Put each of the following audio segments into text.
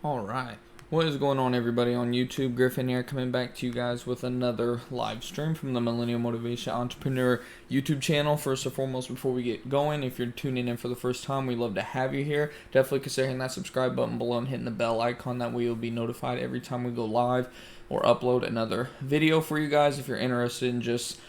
Alright, what is going on everybody on YouTube? Griffin here, coming back to you guys with another live stream from the Millennial Motivation Entrepreneur YouTube channel. First and foremost, before we get going, if you're tuning in for the first time, we'd love to have you here. Definitely consider hitting that subscribe button below and hitting the bell icon. That way you'll be notified every time we go live or upload another video for you guys. If you're interested in just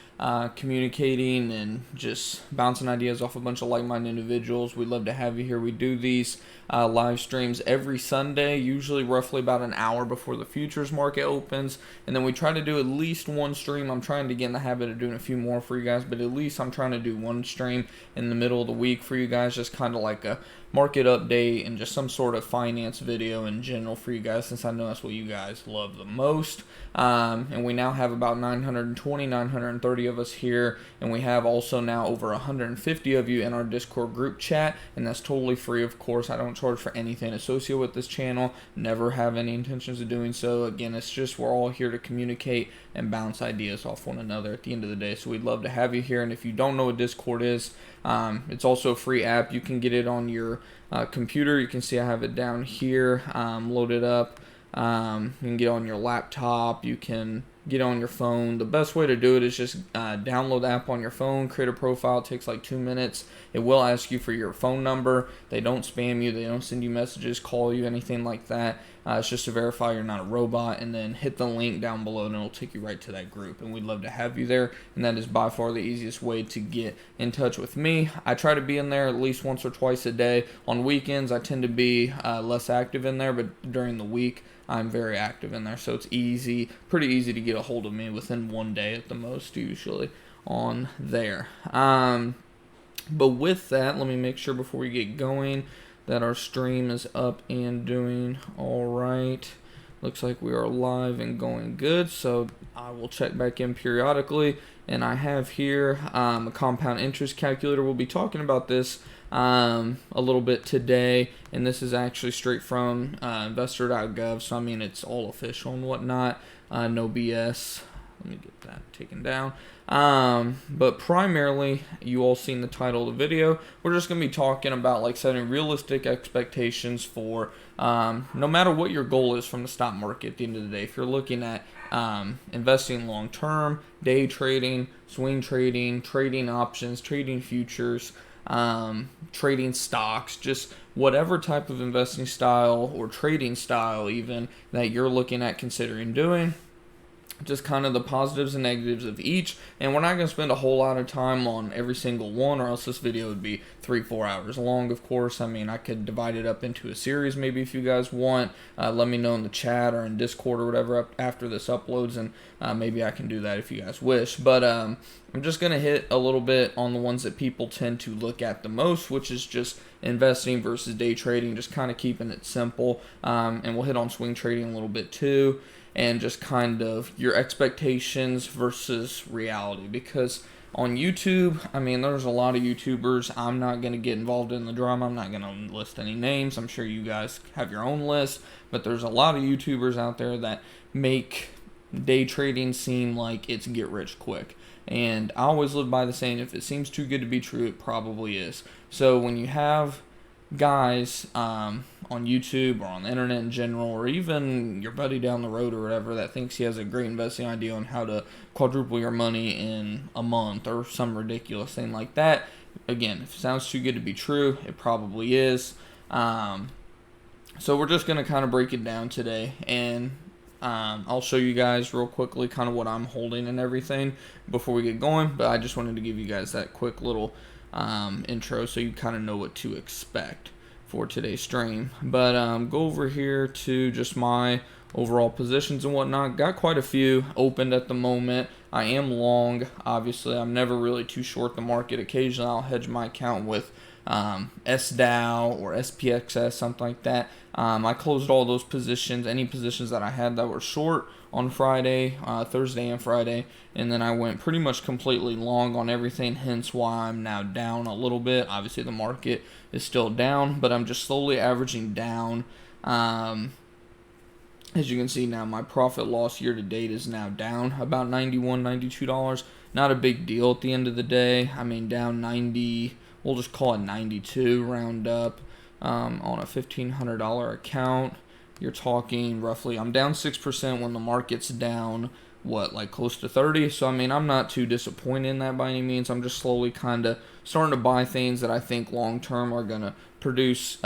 communicating and just bouncing ideas off a bunch of like-minded individuals, we'd love to have you here. We do these live streams every Sunday, usually roughly about an hour before the futures market opens, and then we try to do at least one stream. I'm trying to get in the habit of doing a few more for you guys, but at least I'm trying to do one stream in the middle of the week for you guys, just kind of like a market update and just some sort of finance video in general for you guys, since I know that's what you guys love the most. And we now have about 920, 930 of us here, and we have also now over 150 of you in our Discord group chat, and that's totally free, of course. I don't charge for anything associated with this channel, never have any intentions of doing so. Again, it's just we're all here to communicate and bounce ideas off one another at the end of the day, so we'd love to have you here. And if you don't know what Discord is, it's also a free app. You can get it on your computer. You can see I have it down here loaded up. You can get on your laptop, you can get on your phone. The best way to do it is just download the app on your phone, create a profile. It takes like 2 minutes. It will ask you for your phone number. They don't spam you, they don't send you messages, call you, anything like that. It's just to verify you're not a robot, and then hit the link down below and it'll take you right to that group, and we'd love to have you there. And that is by far the easiest way to get in touch with me. I try to be in there at least once or twice a day. On weekends I tend to be less active in there, but during the week I'm very active in there, so it's easy, pretty easy to get a hold of me within one day at the most, usually on there. But with that, let me make sure before we get going that our stream is up and doing all right. Looks like we are live and going good, so I will check back in periodically. And I have here a compound interest calculator. We'll be talking about this a little bit today, and this is actually straight from investor.gov, so I mean it's all official and whatnot, no BS. Let me get that taken down. But primarily, you all seen the title of the video. We're just going to be talking about like setting realistic expectations for no matter what your goal is from the stock market at the end of the day. If you're looking at investing long term, day trading, swing trading, trading options, trading futures, trading stocks, just whatever type of investing style or trading style even that you're looking at considering doing, just kind of the positives and negatives of each. And we're not going to spend a whole lot of time on every single one, or else this video would be 3-4 hours long, of course. I mean, I could divide it up into a series maybe if you guys want. Let me know in the chat or in Discord or whatever after this uploads, and maybe I can do that if you guys wish. But I'm just going to hit a little bit on the ones that people tend to look at the most, which is just investing versus day trading, just kind of keeping it simple. And we'll hit on swing trading a little bit too, and just kind of your expectations versus reality. Because on YouTube, I mean, there's a lot of YouTubers. I'm not going to get involved in the drama. I'm not going to list any names. I'm sure you guys have your own list. But there's a lot of YouTubers out there that make day trading seem like it's get rich quick. And I always live by the saying, if it seems too good to be true, it probably is. So when you have guys on YouTube or on the internet in general, or even your buddy down the road or whatever, that thinks he has a great investing idea on how to quadruple your money in a month or some ridiculous thing like that, again, if it sounds too good to be true, it probably is. So we're just going to kind of break it down today, and I'll show you guys real quickly kind of what I'm holding and everything before we get going. But I just wanted to give you guys that quick little intro so you kind of know what to expect for today's stream. But go over here to just my overall positions and whatnot. Got quite a few opened at the moment. I am long, obviously. I'm never really too short the market. Occasionally I'll hedge my account with SDAO or SPXS, something like that. I closed all those positions, any positions that I had that were short on Friday, Thursday and Friday, and then I went pretty much completely long on everything, hence why I'm now down a little bit. Obviously the market is still down, but I'm just slowly averaging down. As you can see now, my profit loss year to date is now down about $91, $92. Not a big deal at the end of the day. I mean, down 90, we'll just call it 92, round up, on a $1,500 account. you're talking roughly, I'm down 6% when the market's down, like close to 30. So, I mean, I'm not too disappointed in that by any means. I'm just slowly kind of starting to buy things that I think long term are going to produce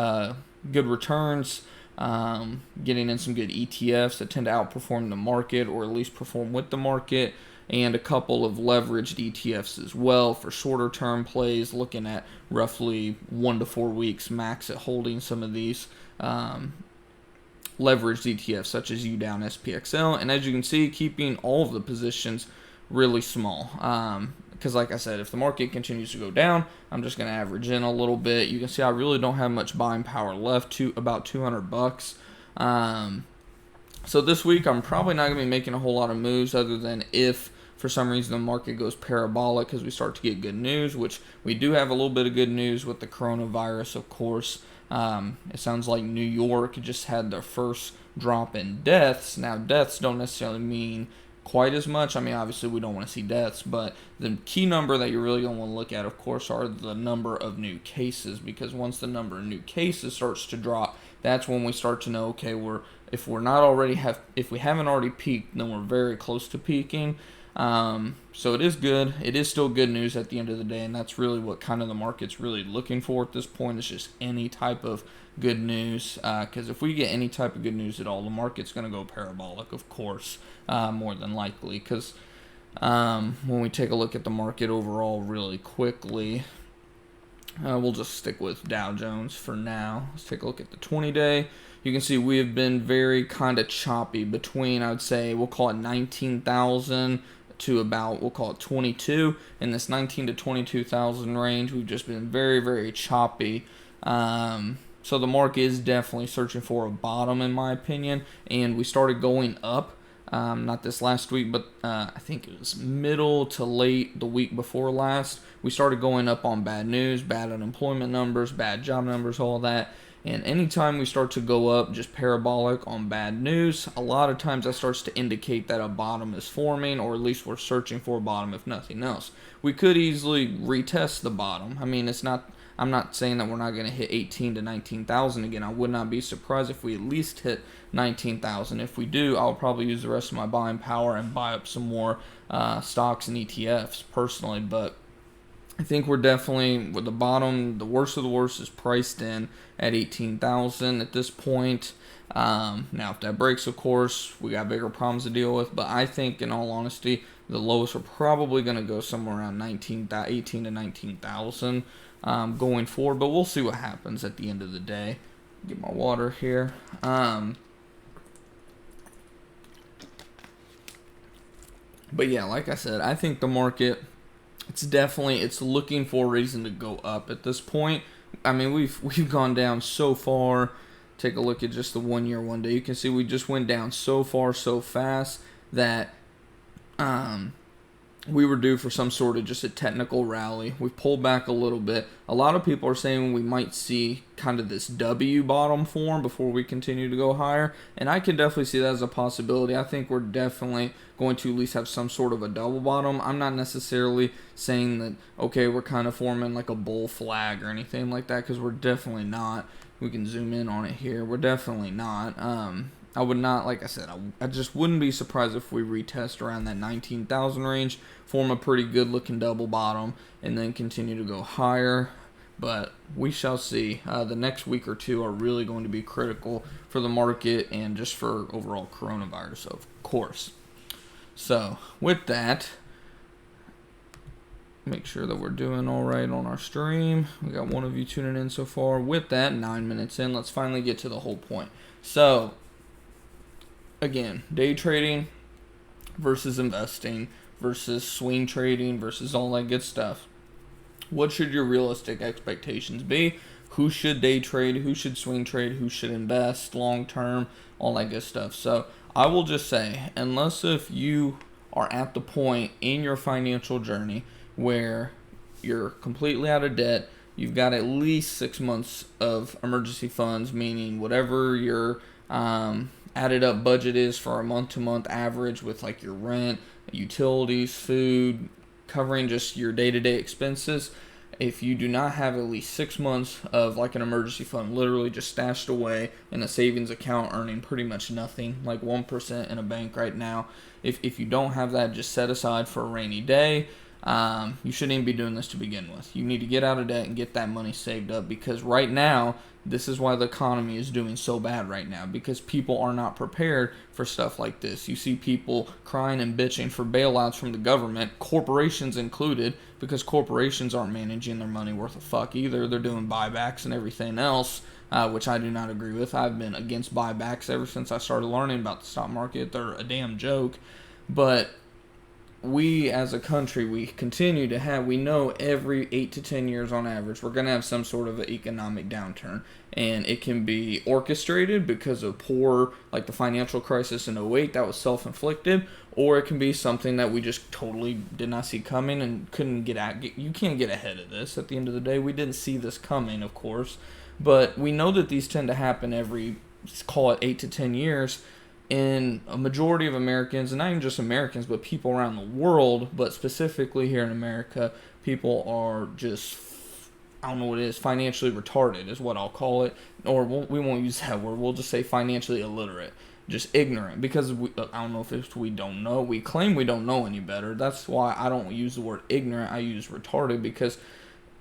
good returns. Getting in some good ETFs that tend to outperform the market or at least perform with the market, and a couple of leveraged ETFs as well for shorter term plays, looking at roughly 1 to 4 weeks max at holding some of these leveraged ETFs such as UDown SPXL, and as you can see, keeping all of the positions really small. Because like I said, if the market continues to go down, I'm just going to average in a little bit. You can see I really don't have much buying power left, to about $200. So this week I'm probably not going to be making a whole lot of moves other than if for some reason the market goes parabolic because we start to get good news, which we do have a little bit of good news with the coronavirus, of course. It sounds like New York just had their first drop in deaths. Now, deaths don't necessarily mean quite as much. I mean, obviously we don't want to see deaths, but the key number that you're really going to want to look at, of course, are the number of new cases, because once the number of new cases starts to drop, that's when we start to know, okay, if we haven't already peaked, then we're very close to peaking. So it is good. It is still good news at the end of the day, and that's really what kind of the market's really looking for at this point. It's just any type of good news, because if we get any type of good news at all, the market's going to go parabolic, of course, more than likely, because when we take a look at the market overall really quickly, we'll just stick with Dow Jones for now. Let's take a look at the 20-day. You can see we have been very kind of choppy between, I would say, we'll call it 19,000 to about, we'll call it 22. In this 19 to 22,000 range, we've just been very, very choppy. So the market is definitely searching for a bottom, in my opinion, and we started going up. Not this last week, but I think it was middle to late the week before last. We started going up on bad news, bad unemployment numbers, bad job numbers, all that. And anytime we start to go up just parabolic on bad news, a lot of times that starts to indicate that a bottom is forming, or at least we're searching for a bottom, if nothing else. We could easily retest the bottom. I mean, I'm not saying that we're not going to hit 18 to 19,000 again. I would not be surprised if we at least hit 19,000. If we do, I'll probably use the rest of my buying power and buy up some more stocks and ETFs personally. But I think we're definitely, with the bottom, the worst of the worst is priced in at 18,000 at this point. Now, if that breaks, of course, we got bigger problems to deal with. But I think, in all honesty, the lowest are probably going to go somewhere around 18 to 19,000 going forward. But we'll see what happens at the end of the day. Get my water here. But yeah, like I said, I think the market, it's looking for a reason to go up at this point. I mean, we've gone down so far. Take a look at just the 1 year, 1 day. You can see we just went down so far, so fast that we were due for some sort of just a technical rally. We've pulled back a little bit. A lot of people are saying we might see kind of this W bottom form before we continue to go higher, and I can definitely see that as a possibility. I think we're definitely going to at least have some sort of a double bottom. I'm not necessarily saying that, okay, we're kind of forming like a bull flag or anything like that, because we're definitely not. We can zoom in on it here. We're definitely not. I would not, like I said, I just wouldn't be surprised if we retest around that 19,000 range, form a pretty good looking double bottom, and then continue to go higher. But we shall see. The next week or two are really going to be critical for the market and just for overall coronavirus, of course. So with that, make sure that we're doing all right on our stream. We got one of you tuning in so far. With that, 9 minutes in, let's finally get to the whole point. So again, day trading versus investing versus swing trading versus all that good stuff. What should your realistic expectations be? Who should day trade? Who should swing trade? Who should invest long term? All that good stuff. So I will just say, unless if you are at the point in your financial journey where you're completely out of debt, you've got at least 6 months of emergency funds, meaning whatever your added up budget is for a month-to-month average with like your rent, utilities, food, covering just your day-to-day expenses. if you do not have at least 6 months of like an emergency fund, literally just stashed away in a savings account, earning pretty much nothing, like 1% in a bank right now. If you don't have that, just set aside for a rainy day. You shouldn't even be doing this to begin with. You need to get out of debt and get that money saved up, because right now, this is why the economy is doing so bad right now, because people are not prepared for stuff like this. You see people crying and bitching for bailouts from the government, corporations included, because corporations aren't managing their money worth a fuck either. They're doing buybacks and everything else, which I do not agree with. I've been against buybacks ever since I started learning about the stock market. They're a damn joke. But we as a country, we know every 8 to 10 years on average, we're going to have some sort of an economic downturn. And it can be orchestrated because of like the financial crisis in '08, that was self-inflicted, or it can be something that we just totally did not see coming and couldn't you can't get ahead of this. At the end of the day, we didn't see this coming, of course, but we know that these tend to happen every, call it 8 to 10 years. And a majority of Americans, and not even just Americans, but people around the world, but specifically here in America, people are just, I don't know what it is, financially retarded is what I'll call it. Or we won't use that word. We'll just say financially illiterate. Just ignorant. Because I don't know if it's we don't know. We claim we don't know any better. That's why I don't use the word ignorant. I use retarded, because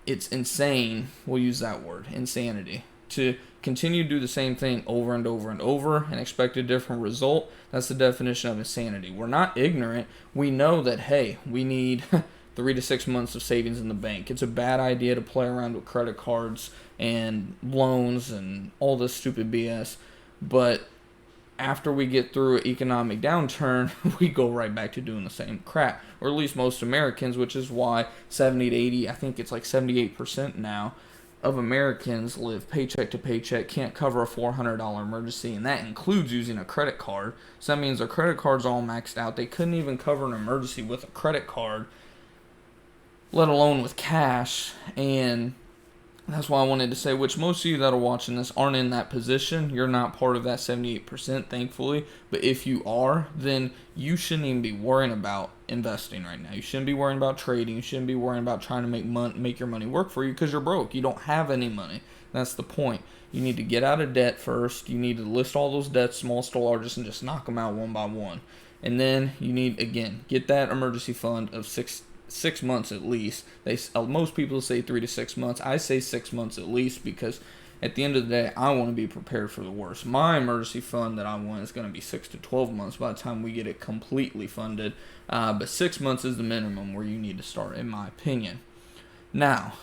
it's insane. We'll use that word. Insanity. To continue to do the same thing over and over and over and expect a different result, that's the definition of insanity. We're not ignorant. We know that, hey, we need 3 to 6 months of savings in the bank. It's a bad idea to play around with credit cards and loans and all this stupid BS. But after we get through an economic downturn, we go right back to doing the same crap. Or at least most Americans, which is why 70 to 80, I think it's like 78% now, of Americans live paycheck to paycheck, can't cover a $400 emergency, and that includes using a credit card. So that means their credit card's all maxed out. They couldn't even cover an emergency with a credit card, let alone with cash. And that's why I wanted to say, which most of you that are watching this aren't in that position. You're not part of that 78%, thankfully. But if you are, then you shouldn't even be worrying about investing right now. You shouldn't be worrying about trading. You shouldn't be worrying about trying to make your money work for you, because you're broke. You don't have any money. That's the point. You need to get out of debt first. You need to list all those debts, smallest to largest, and just knock them out one by one. And then you need, again, get that emergency fund of six months at least. Most people say 3 to 6 months. I say 6 months at least, because at the end of the day, I want to be prepared for the worst. My emergency fund that I want is going to be 6 to 12 months by the time we get it completely funded. But 6 months is the minimum where you need to start, in my opinion. Now,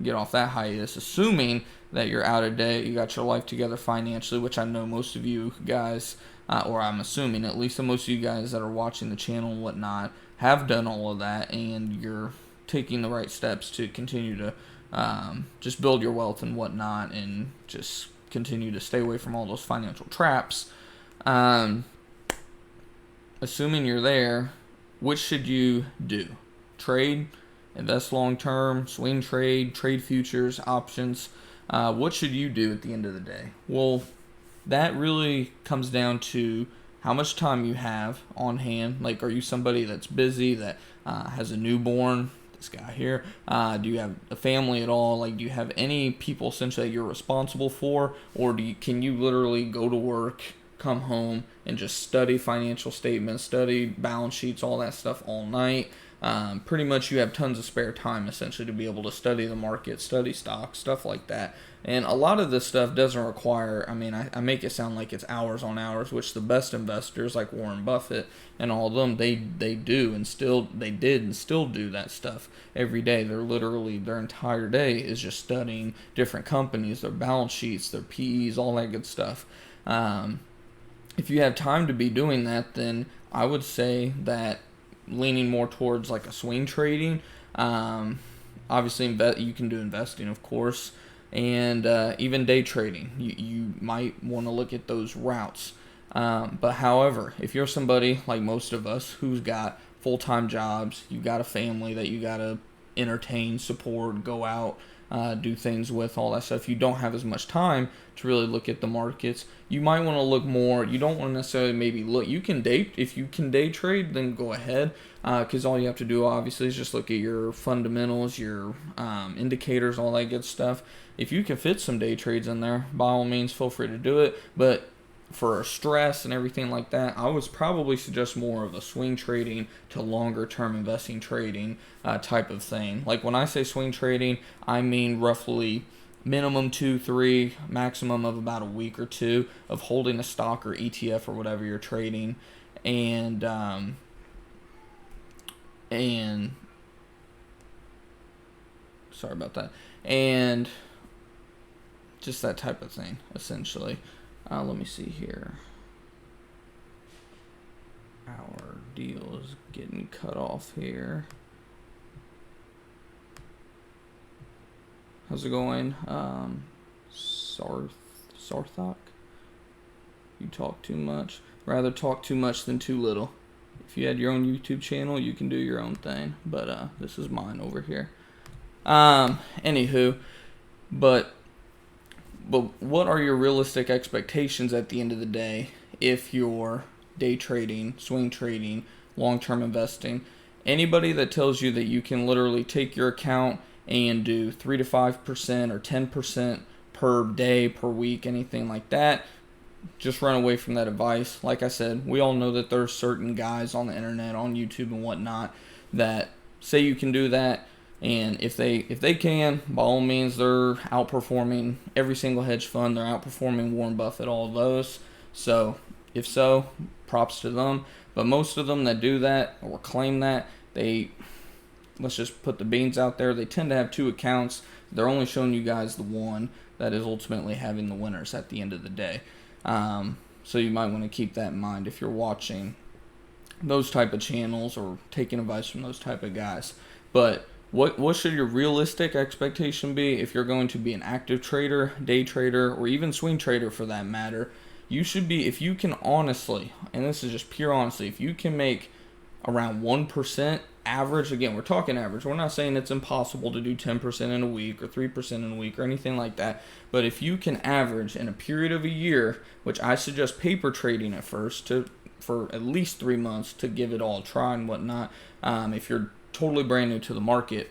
get off that hiatus, assuming that you're out of debt, you got your life together financially, which I know most of you guys, or I'm assuming at least most of you guys that are watching the channel and whatnot, have done all of that, and you're taking the right steps to continue to just build your wealth and whatnot, and just continue to stay away from all those financial traps. Assuming you're there, what should you do? Trade, invest long term, swing trade, trade futures, options. What should you do at the end of the day? Well, that really comes down to how much time you have on hand. Like, are you somebody that's busy, that has a newborn, this guy here? Do you have a family at all? Like, do you have any people essentially that you're responsible for? Or can you literally go to work, come home, and just study financial statements, study balance sheets, all that stuff all night? Pretty much you have tons of spare time essentially to be able to study the market, study stocks, stuff like that. And a lot of this stuff doesn't require, I make it sound like it's hours on hours, which the best investors like Warren Buffett and all of them, they do and still do that stuff every day. They're literally, their entire day is just studying different companies, their balance sheets, their PEs, all that good stuff. If you have time to be doing that, then I would say that leaning more towards like a swing trading. Obviously, you can do investing, of course, and even day trading. You might want to look at those routes. But however, if you're somebody like most of us who's got full-time jobs, you got a family that you got to entertain, support, go out, do things with, all that stuff. You don't have as much time to really look at the markets. You might want to look more. You don't want to necessarily maybe look. You can if you can day trade, then go ahead, because all you have to do obviously is just look at your fundamentals, your indicators, all that good stuff. If you can fit some day trades in there, by all means, feel free to do it. But for stress and everything like that, I would probably suggest more of a swing trading to longer term investing trading type of thing. Like when I say swing trading, I mean roughly minimum 2-3, maximum of about a week or two of holding a stock or ETF or whatever you're trading, and sorry about that, and just that type of thing essentially. Let me see here. Our deal is getting cut off here. How's it going? Sarthak? You talk too much. Rather talk too much than too little. If you had your own YouTube channel, you can do your own thing. But this is mine over here. Anywho, but what are your realistic expectations at the end of the day if you're day trading, swing trading, long-term investing? Anybody that tells you that you can literally take your account and do 3 to 5% or 10% per day, per week, anything like that, just run away from that advice. Like I said, we all know that there's certain guys on the internet, on YouTube and whatnot, that say you can do that. And if they can, by all means, they're outperforming every single hedge fund. They're outperforming Warren Buffett, all of those. So, if so, props to them. But most of them that do that or claim that, let's just put the beans out there, they tend to have two accounts. They're only showing you guys the one that is ultimately having the winners at the end of the day. So you might want to keep that in mind if you're watching those type of channels or taking advice from those type of guys. But what should your realistic expectation be if you're going to be an active trader, day trader, or even swing trader for that matter? You should be, if you can honestly, and this is just pure honesty, if you can make around 1% average, again, we're talking average. We're not saying it's impossible to do 10% in a week or 3% in a week or anything like that. But if you can average in a period of a year, which I suggest paper trading at first for at least 3 months to give it all a try and whatnot. If you're totally brand new to the market,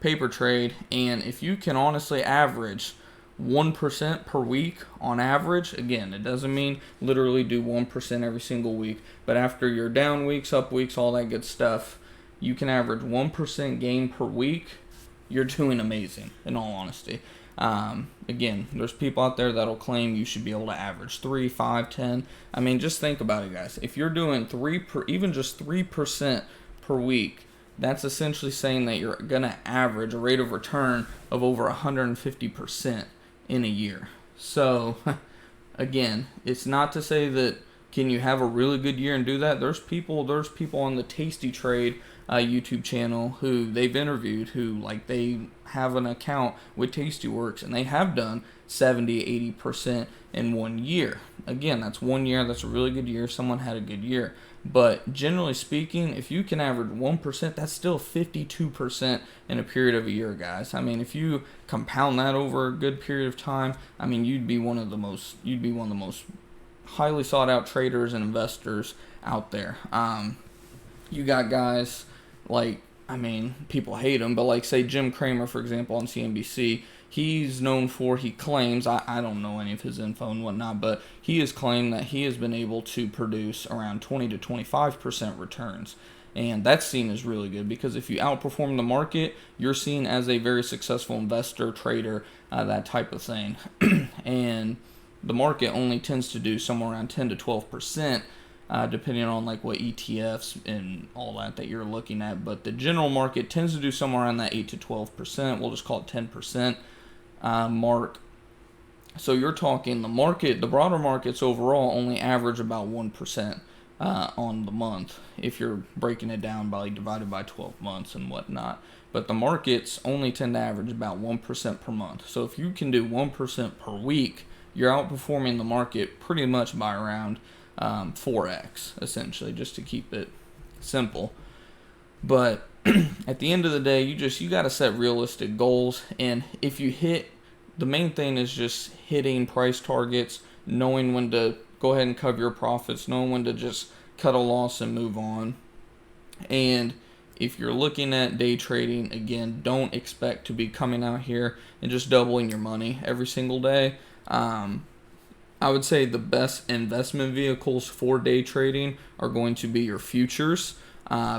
paper trade, and if you can honestly average 1% per week on average, again, it doesn't mean literally do 1% every single week, but after your down weeks, up weeks, all that good stuff, you can average 1% gain per week, you're doing amazing, in all honesty. Again, there's people out there that'll claim you should be able to average 3, 5, 10. I mean, just think about it, guys. If you're doing even just 3% per week, that's essentially saying that you're going to average a rate of return of over 150% in a year. So, again, it's not to say that can you have a really good year and do that. There's people on the Tasty Trade YouTube channel who they've interviewed who, like, they have an account with Tastyworks and they have done 70-80% in 1 year. Again, that's 1 year. That's a really good year. Someone had a good year. But generally speaking, if you can average 1%, that's still 52% in a period of a year, guys. I mean, if you compound that over a good period of time, I mean, you'd be one of the most highly sought out traders and investors out there. You got guys like, I mean, people hate him, but like, say, Jim Cramer, for example, on CNBC, he's known for, he claims, I don't know any of his info and whatnot, but he has claimed that he has been able to produce around 20 to 25% returns. And that's seen as really good because if you outperform the market, you're seen as a very successful investor, trader, that type of thing. And the market only tends to do somewhere around 10 to 12%. Depending on like what ETFs and all that you're looking at, but the general market tends to do somewhere around that 8 to 12%. We'll just call it 10% mark. So you're talking the broader markets overall only average about 1% on the month if you're breaking it down by divided by 12 months and whatnot. But the markets only tend to average about 1% per month. So if you can do 1% per week, you're outperforming the market pretty much by around 4x, essentially, just to keep it simple. But at the end of the day, you got to set realistic goals, and if you hit, the main thing is just hitting price targets, knowing when to go ahead and cover your profits, knowing when to just cut a loss and move on. And if you're looking at day trading, again, don't expect to be coming out here and just doubling your money every single day. I would say the best investment vehicles for day trading are going to be your futures.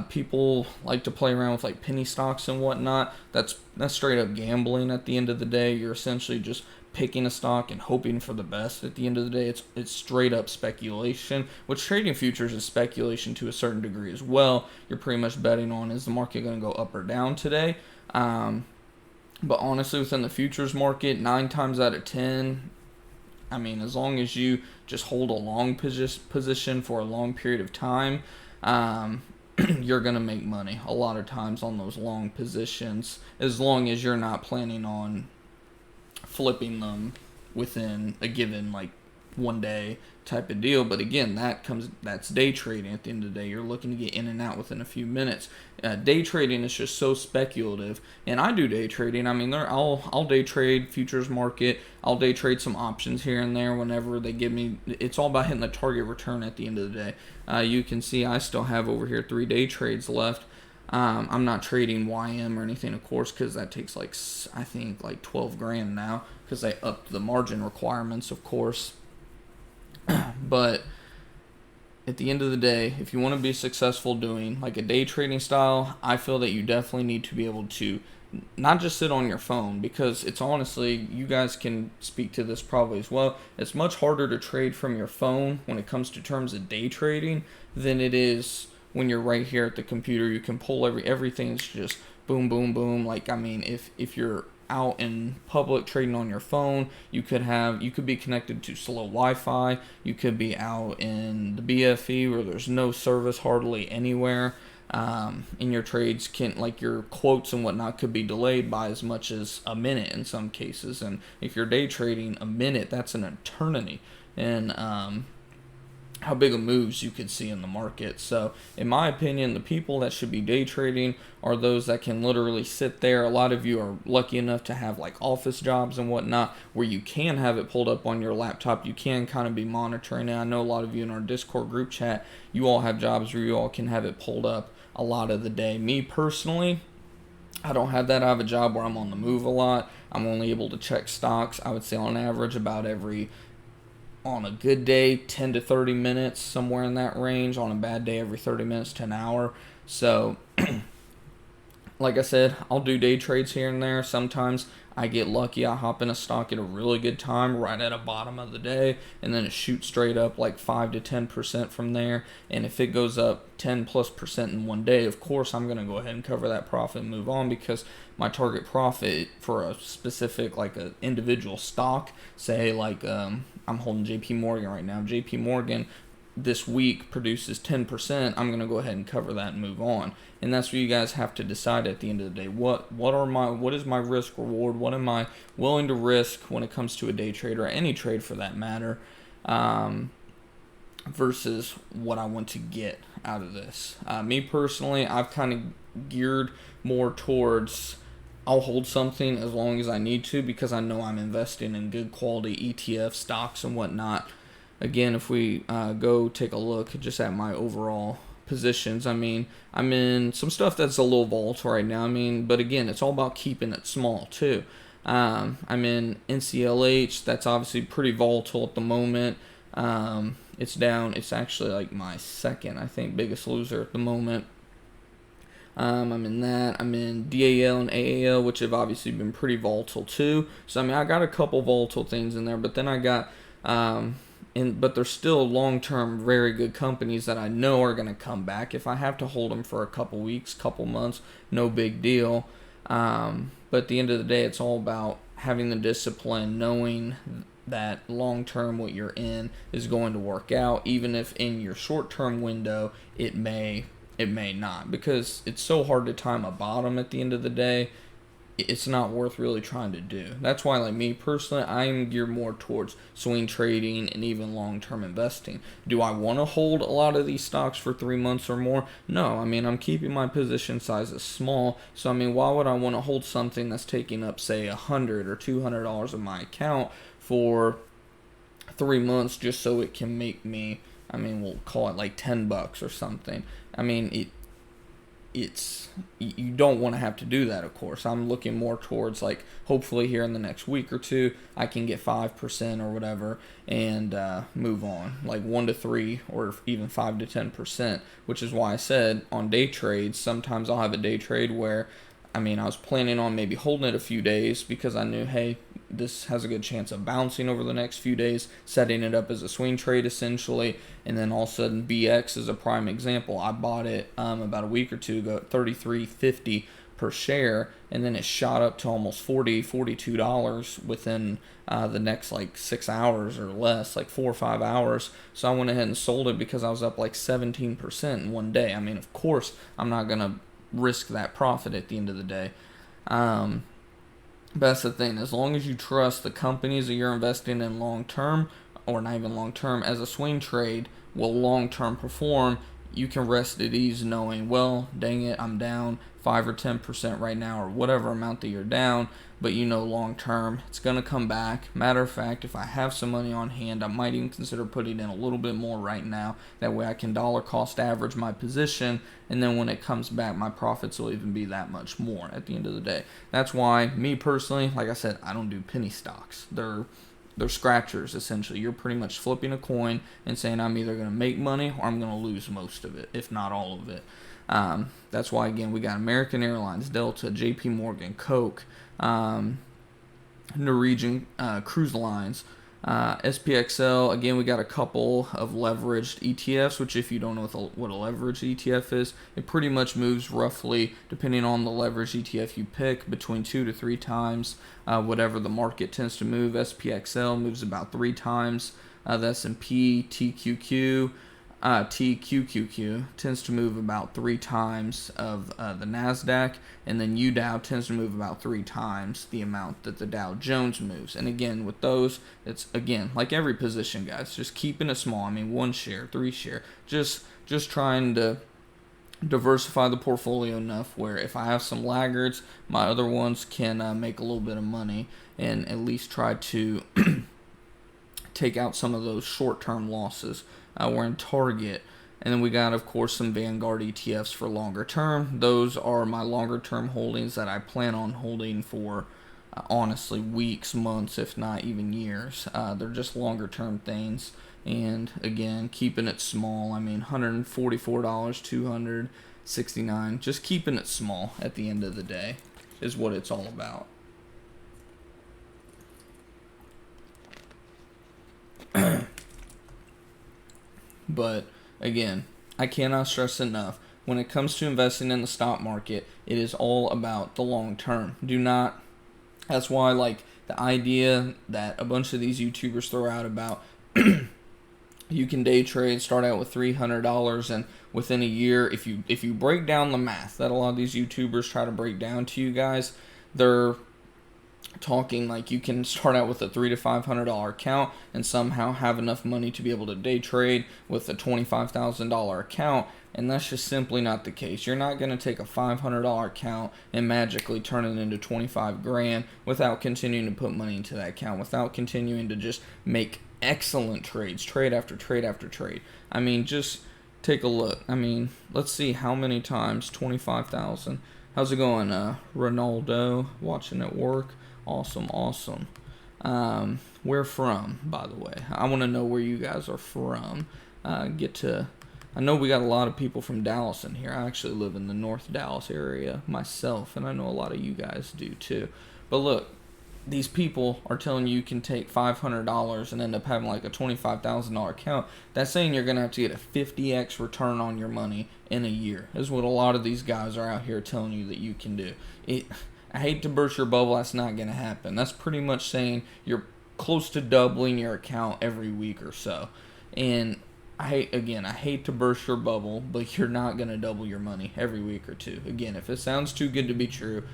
People like to play around with like penny stocks and whatnot. That's straight up gambling. At the end of the day, you're essentially just picking a stock and hoping for the best. At the end of the day, it's straight up speculation. Which trading futures is speculation to a certain degree as well. You're pretty much betting on, is the market going to go up or down today. But honestly, within the futures market, 9 times out of 10, I mean, as long as you just hold a long position for a long period of time, you're going to make money a lot of times on those long positions, as long as you're not planning on flipping them within a given, like, 1 day type of deal. But again, that's day trading. At the end of the day, you're looking to get in and out within a few minutes. Day trading is just so speculative, and I do day trading. I mean, I'll day trade futures market. I'll day trade some options here and there whenever they give me. It's all about hitting the target return at the end of the day. You can see I still have over here 3 day trades left. I'm not trading YM or anything, of course, because that takes I think like 12 grand now, because they upped the margin requirements, of course. But at the end of the day, if you want to be successful doing like a day trading style, I feel that you definitely need to be able to not just sit on your phone, because it's honestly, you guys can speak to this probably as well, it's much harder to trade from your phone when it comes to terms of day trading than it is when you're right here at the computer. You can pull everything's just boom, boom, boom. Like, I mean, if you're out in public trading on your phone, you could be connected to slow Wi-Fi. You could be out in the BFE where there's no service hardly anywhere. And your trades like your quotes and whatnot could be delayed by as much as a minute in some cases. And if you're day trading, a minute, that's an eternity. And how big of moves you could see in the market. So in my opinion, the people that should be day trading are those that can literally sit there. A lot of you are lucky enough to have like office jobs and whatnot where you can have it pulled up on your laptop. You can kind of be monitoring it. I know a lot of you in our Discord group chat, you all have jobs where you all can have it pulled up a lot of the day. Me personally, I don't have that. I have a job where I'm on the move a lot. I'm only able to check stocks, I would say on average about on a good day, 10 to 30 minutes, somewhere in that range. On a bad day, every 30 minutes to an hour. So, like I said, I'll do day trades here and there. Sometimes I get lucky. I hop in a stock at a really good time, right at the bottom of the day, and then it shoots straight up like 5 to 10% from there. And if it goes up 10+% in 1 day, of course, I'm going to go ahead and cover that profit and move on, because my target profit for a specific, like a individual stock, say like I'm holding JP Morgan right now. JP Morgan this week produces 10%, I'm going to go ahead and cover that and move on. And that's what you guys have to decide at the end of the day. What is my risk reward? What am I willing to risk when it comes to a day trade, or any trade for that matter, versus what I want to get out of this. Me personally, I've kind of geared more towards, I'll hold something as long as I need to, because I know I'm investing in good quality ETF stocks and whatnot. Again, if we go take a look just at my overall positions, I mean, I'm in some stuff that's a little volatile right now. I mean, but again, it's all about keeping it small too. I'm in NCLH. That's obviously pretty volatile at the moment. It's down. It's actually like my second, I think, biggest loser at the moment. I'm in that. I'm in DAL and AAL, which have obviously been pretty volatile too. So I mean, I got a couple volatile things in there, but then I got but they're still long-term very good companies that I know are going to come back. If I have to hold them for a couple weeks, couple months, no big deal. But at the end of the day, it's all about having the discipline, knowing that long-term what you're in is going to work out, even if in your short-term window it may not, because it's so hard to time a bottom at the end of the day. it's not worth really trying to do. That's why, like me personally, I'm geared more towards swing trading and even long-term investing. Do I want to hold a lot of these stocks for 3 months or more? No. I mean, I'm keeping my position sizes small. So I mean, why would I want to hold something that's taking up, say, $100 or $200 of my account for 3 months just so it can make me? I mean, we'll call it like $10 or something. I mean, it's you don't want to have to do that. Of course, I'm looking more towards, like, hopefully here in the next week or two I can get 5% or whatever and move on, like 1 to 3 or even 5 to 10%, which is why I said on day trades sometimes I'll have a day trade where, I mean, I was planning on maybe holding it a few days because I knew, hey, this has a good chance of bouncing over the next few days, setting it up as a swing trade essentially. And then all of a sudden, BX is a prime example. I bought it about a week or two ago at $33.50 per share, and then it shot up to almost $42 within the next like 6 hours or less, like 4 or 5 hours. So I went ahead and sold it because I was up like 17% in one day. I mean, of course, I'm not gonna risk that profit at the end of the day. But that's the thing. As long as you trust the companies that you're investing in long term, or not even long term, as a swing trade will long term perform, you can rest at ease knowing, well, dang it, I'm down 5 or 10% right now, or whatever amount that you're down, but you know long term it's going to come back. Matter of fact, if I have some money on hand, I might even consider putting in a little bit more right now. That way I can dollar cost average my position, and then when it comes back, my profits will even be that much more at the end of the day. That's why, me personally, like I said, I don't do penny stocks. They're scratchers, essentially. You're pretty much flipping a coin and saying, I'm either going to make money or I'm going to lose most of it, if not all of it. That's why, again, we got American Airlines, Delta, JP Morgan, Coke, Norwegian Cruise Lines, SPXL. Again, we got a couple of leveraged ETFs, which, if you don't know what a leveraged ETF is, it pretty much moves roughly, depending on the leveraged ETF you pick, between 2 to 3 times whatever the market tends to move. SPXL moves about 3 times the S&P. TQQQ tends to move about 3 times of the NASDAQ, and then UDOW tends to move about 3 times the amount that the Dow Jones moves. And again, with those, it's, again, like every position, guys, just keeping it small. I mean, 1 share, 3 share, just trying to diversify the portfolio enough where if I have some laggards, my other ones can make a little bit of money and at least try to take out some of those short-term losses. We're in Target. And then we got, of course, some Vanguard ETFs for longer term. Those are my longer term holdings that I plan on holding for, honestly, weeks, months, if not even years. They're just longer term things. And again, keeping it small. I mean, $144, $269. Just keeping it small at the end of the day is what it's all about. But again, I cannot stress enough, when it comes to investing in the stock market, it is all about the long term. That's why, like, the idea that a bunch of these YouTubers throw out about you can day trade, start out with $300, and within a year, if you break down the math that a lot of these YouTubers try to break down to you guys, they're talking like you can start out with a $300 to $500 account and somehow have enough money to be able to day trade with a $25,000 account, and that's just simply not the case. You're not going to take a $500 account and magically turn it into 25 grand without continuing to put money into that account, without continuing to just make excellent trades, trade after trade after trade. I mean, just take a look. I mean, let's see how many times 25,000. How's it going, Ronaldo? Watching at work. Awesome. Where from, by the way? I want to know where you guys are from. I know we got a lot of people from Dallas in here. I actually live in the North Dallas area myself, and I know a lot of you guys do too. But look, these people are telling you can take $500 and end up having like a $25,000 account. That's saying you're going to have to get a 50x return on your money in a year. Is what a lot of these guys are out here telling you that you can do. I hate to burst your bubble, that's not going to happen. That's pretty much saying you're close to doubling your account every week or so. And I hate to burst your bubble, but you're not going to double your money every week or two. Again, if it sounds too good to be true,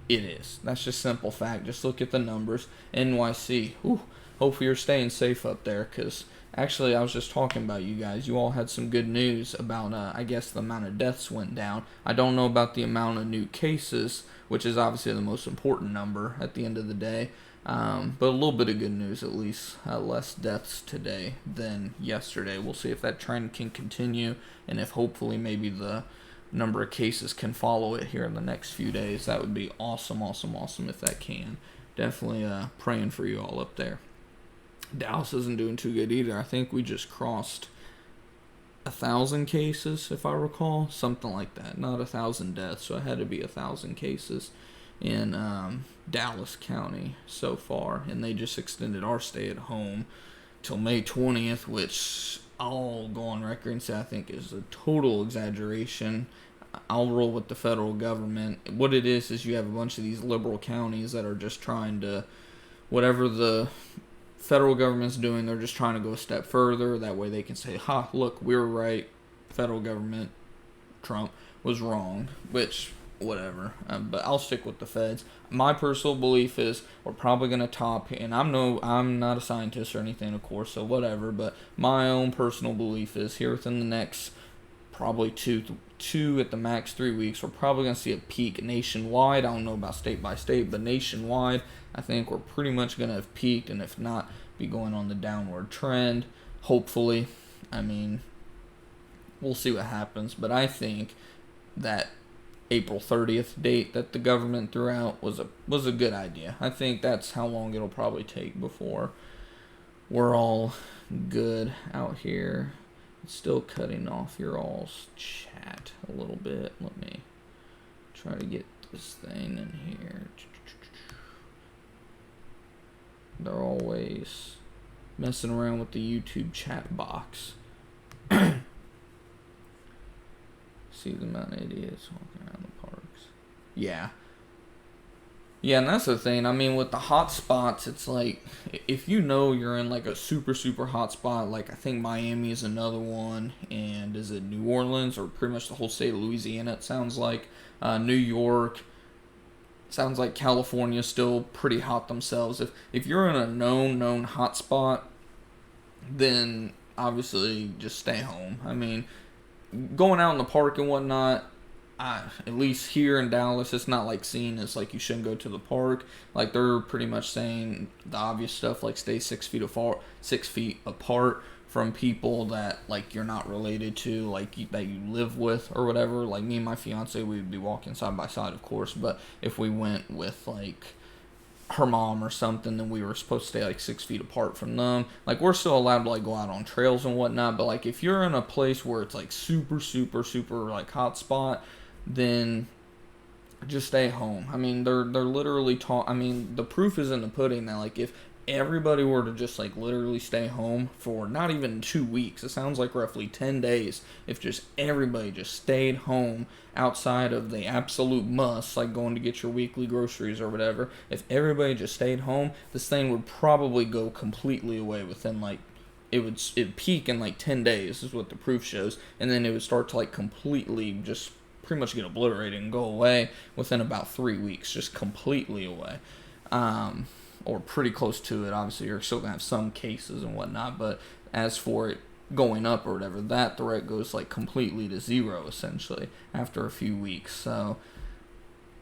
It is. That's just simple fact. Just look at the numbers. NYC. Whew, hopefully you're staying safe up there, because actually I was just talking about you guys. You all had some good news about, I guess, the amount of deaths went down. I don't know about the amount of new cases, which is obviously the most important number at the end of the day. But a little bit of good news, at least. Less deaths today than yesterday. We'll see if that trend can continue, and if hopefully maybe the number of cases can follow it here in the next few days. That would be awesome, awesome, awesome if that can. Definitely praying for you all up there. Dallas isn't doing too good either. I think we just crossed 1,000 cases, if I recall. Something like that. Not 1,000 deaths, so it had to be 1,000 cases in Dallas County so far. And they just extended our stay at home till May 20th, which I'll go on record and say I think is a total exaggeration. I'll roll with the federal government. What it is you have a bunch of these liberal counties that are just trying to, whatever the federal government's doing, they're just trying to go a step further. That way they can say, ha, look, we were right. Federal government, Trump, was wrong. Which, whatever. But I'll stick with the feds. My personal belief is we're probably going to top, and I'm not a scientist or anything, of course, so whatever, but my own personal belief is here within the next probably two at the max 3 weeks, we're probably going to see a peak nationwide. I don't know about state by state, but nationwide, I think we're pretty much going to have peaked, and if not, be going on the downward trend, hopefully. I mean, we'll see what happens, but I think that April 30th date that the government threw out was a good idea. I think that's how long it'll probably take before we're all good out here. It's still cutting off your all's chat a little bit. Let me try to get this thing in here. They're always messing around with the YouTube chat box. See the amount of idiots walking around the parks. Yeah. Yeah, and that's the thing. I mean, with the hot spots, it's like, if you know you're in like a super, super hot spot, like I think Miami is another one, and is it New Orleans, or pretty much the whole state of Louisiana, it sounds like. New York. Sounds like California is still pretty hot themselves. If you're in a known hot spot, then obviously just stay home. I mean, going out in the park and whatnot, at least here in Dallas, it's not like seen as like you shouldn't go to the park. Like, they're pretty much saying the obvious stuff, like stay 6 feet apart from people that like you're not related to, like that you live with or whatever. Like me and my fiance, we'd be walking side by side, of course, but if we went with like her mom or something, then we were supposed to stay like 6 feet apart from them. Like, we're still allowed to like go out on trails and whatnot, but like if you're in a place where it's like super, super, super like hot spot, then just stay home. I mean, they're literally I mean, the proof is in the pudding that like if everybody were to just like literally stay home for not even 2 weeks, it sounds like roughly 10 days, if just everybody just stayed home outside of the absolute must, like going to get your weekly groceries or whatever, if everybody just stayed home, this thing would probably go completely away within like, it'd peak in like 10 days is what the proof shows, and then it would start to like completely just pretty much get obliterated and go away within about 3 weeks, just completely away. Or pretty close to it. Obviously, you're still going to have some cases and whatnot, but as for it going up or whatever, that threat goes like completely to zero, essentially, after a few weeks. So,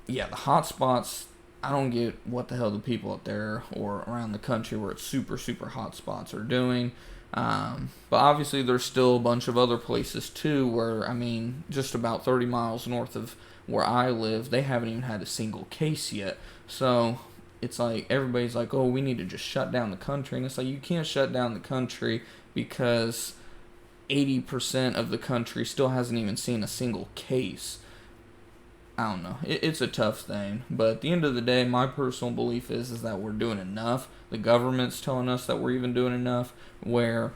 yeah, the hot spots, I don't get what the hell the people up there or around the country where it's super, super hot spots are doing. But obviously, there's still a bunch of other places, too, where, I mean, just about 30 miles north of where I live, they haven't even had a single case yet. So it's like everybody's like, oh, we need to just shut down the country. And it's like, you can't shut down the country because 80% of the country still hasn't even seen a single case. I don't know. It's a tough thing. But at the end of the day, my personal belief is that we're doing enough. The government's telling us that we're even doing enough, where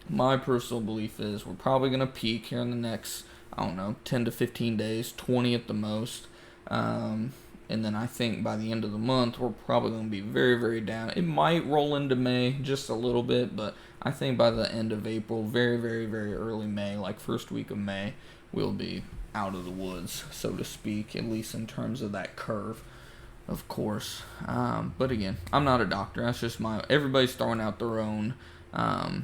my personal belief is we're probably going to peak here in the next, I don't know, 10 to 15 days, 20 at the most. And then I think by the end of the month, we're probably going to be very, very down. It might roll into May just a little bit, but I think by the end of April, very, very, very early May, like first week of May, we'll be out of the woods, so to speak, at least in terms of that curve. of course. But again, I'm not a doctor. That's just everybody's throwing out their own, what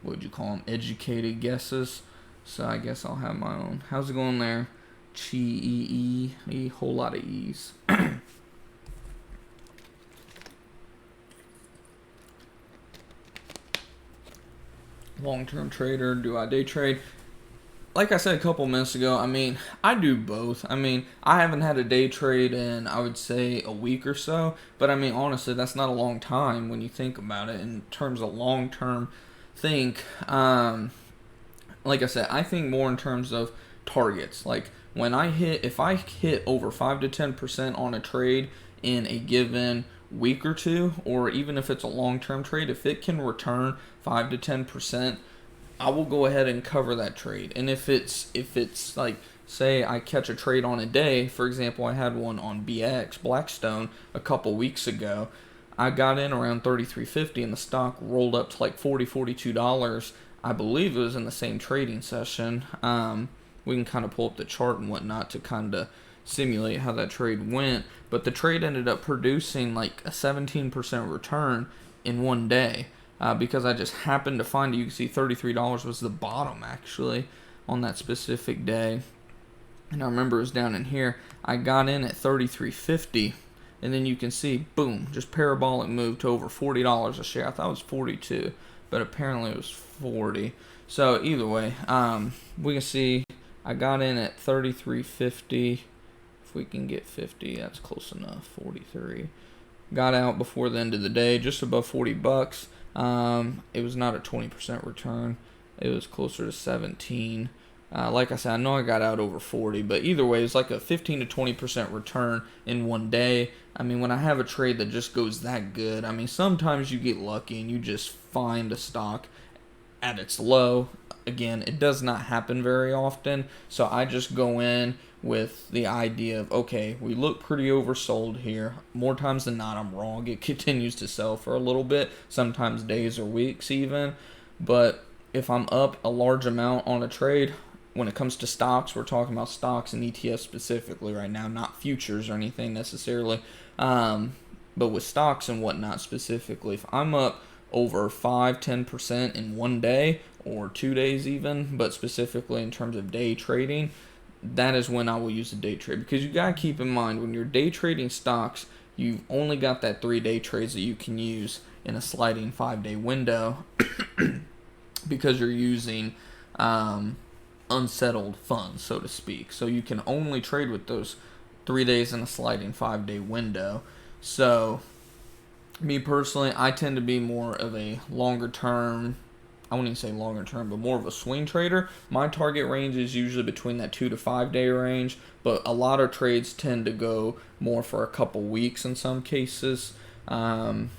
would you call them, educated guesses. So I guess I'll have my own. How's it going there? A whole lot of E's. Long-term trader, do I day trade? Like I said a couple minutes ago, I mean, I do both. I mean, I haven't had a day trade in, I would say, a week or so. But I mean, honestly, that's not a long time when you think about it in terms of long-term think. Like I said, I think more in terms of targets. Like if I hit over 5 to 10% on a trade in a given week or two, or even if it's a long-term trade, if it can return 5 to 10%, I will go ahead and cover that trade. And if it's like, say I catch a trade on a day, for example, I had one on BX Blackstone a couple weeks ago. I got in around 33.50 and the stock rolled up to like $42. I believe it was in the same trading session. We can kind of pull up the chart and whatnot to kind of simulate how that trade went. But the trade ended up producing like a 17% return in one day. Because I just happened to find it. You can see $33 was the bottom actually on that specific day. And I remember it was down in here. I got in at $33.50. And then you can see, boom, just parabolic move to over $40 a share. I thought it was 42, but apparently it was 40. So either way, we can see I got in at $33.50. If we can get 50, that's close enough. 43. Got out before the end of the day, just above $40. It was not a 20% return. It was closer to 17. Like I said, I know I got out over 40, but either way, it's like a 15 to 20% return in one day. I mean, when I have a trade that just goes that good, I mean, sometimes you get lucky and you just find a stock at its low. Again, it does not happen very often, so I just go in with the idea of, okay, we look pretty oversold here. More times than not, I'm wrong. It continues to sell for a little bit, sometimes days or weeks even. But if I'm up a large amount on a trade, when it comes to stocks, we're talking about stocks and ETFs specifically right now, not futures or anything necessarily. But with stocks and whatnot specifically, if I'm up over 5-10% in one day or 2 days even, but specifically in terms of day trading, that is when I will use a day trade. Because you got to keep in mind, when you're day trading stocks, you've only got that 3-day trades that you can use in a sliding 5-day window because you're using unsettled funds, so to speak. So you can only trade with those 3 days in a sliding 5-day window. So me personally, I tend to be more of a longer term, I wouldn't even say longer term, but more of a swing trader. My target range is usually between that 2 to 5 day range, but a lot of trades tend to go more for a couple weeks in some cases. And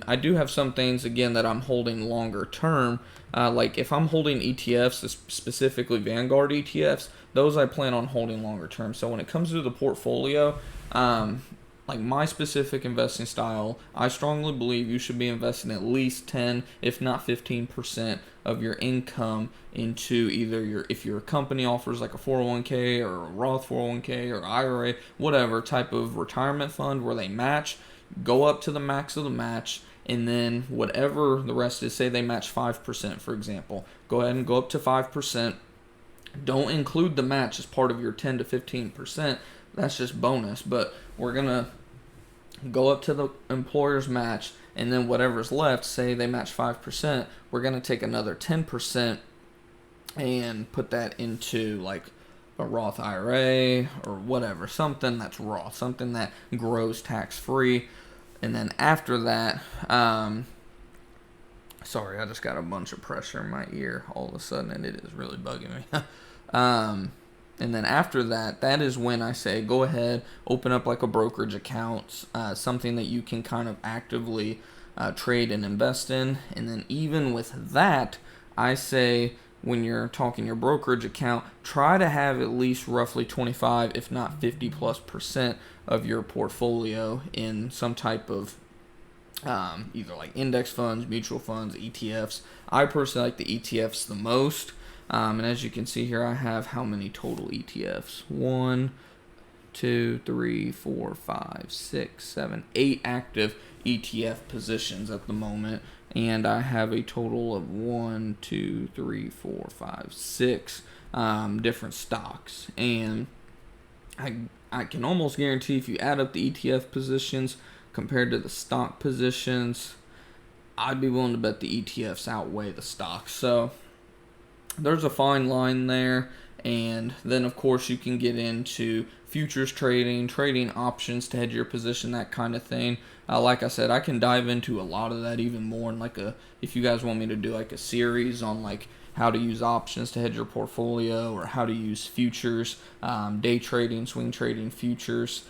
I do have some things, again, that I'm holding longer term. Like if I'm holding ETFs, specifically Vanguard ETFs, those I plan on holding longer term. So when it comes to the portfolio, like my specific investing style, I strongly believe you should be investing at least 10, if not 15% of your income into either if your company offers like a 401k or a Roth 401k or IRA, whatever type of retirement fund where they match, go up to the max of the match, and then whatever the rest is, say they match 5%, for example, go ahead and go up to 5%. Don't include the match as part of your 10 to 15%. That's just bonus, but we're going to go up to the employer's match, and then whatever's left, say they match 5%, we're going to take another 10% and put that into like a Roth IRA or whatever, something that's Roth, something that grows tax-free. And then after that, sorry, I just got a bunch of pressure in my ear all of a sudden, and it is really bugging me. And then after that, that is when I say go ahead, open up like a brokerage account, something that you can kind of actively trade and invest in. And then even with that, I say when you're talking your brokerage account, try to have at least roughly 25, if not 50+% of your portfolio in some type of either like index funds, mutual funds, ETFs. I personally like the ETFs the most. And as you can see here, I have how many total ETFs? 1, two, three, four, five, six, seven, 8 active ETF positions at the moment, and I have a total of 1, 2, 3, 4, 5, 6 different stocks. And I can almost guarantee if you add up the ETF positions compared to the stock positions, I'd be willing to bet the ETFs outweigh the stocks. So there's a fine line there. And then, of course, you can get into futures trading, trading options to hedge your position, that kind of thing. Like I said, I can dive into a lot of that even more. And if you guys want me to do like a series on like how to use options to hedge your portfolio, or how to use futures, day trading, swing trading futures,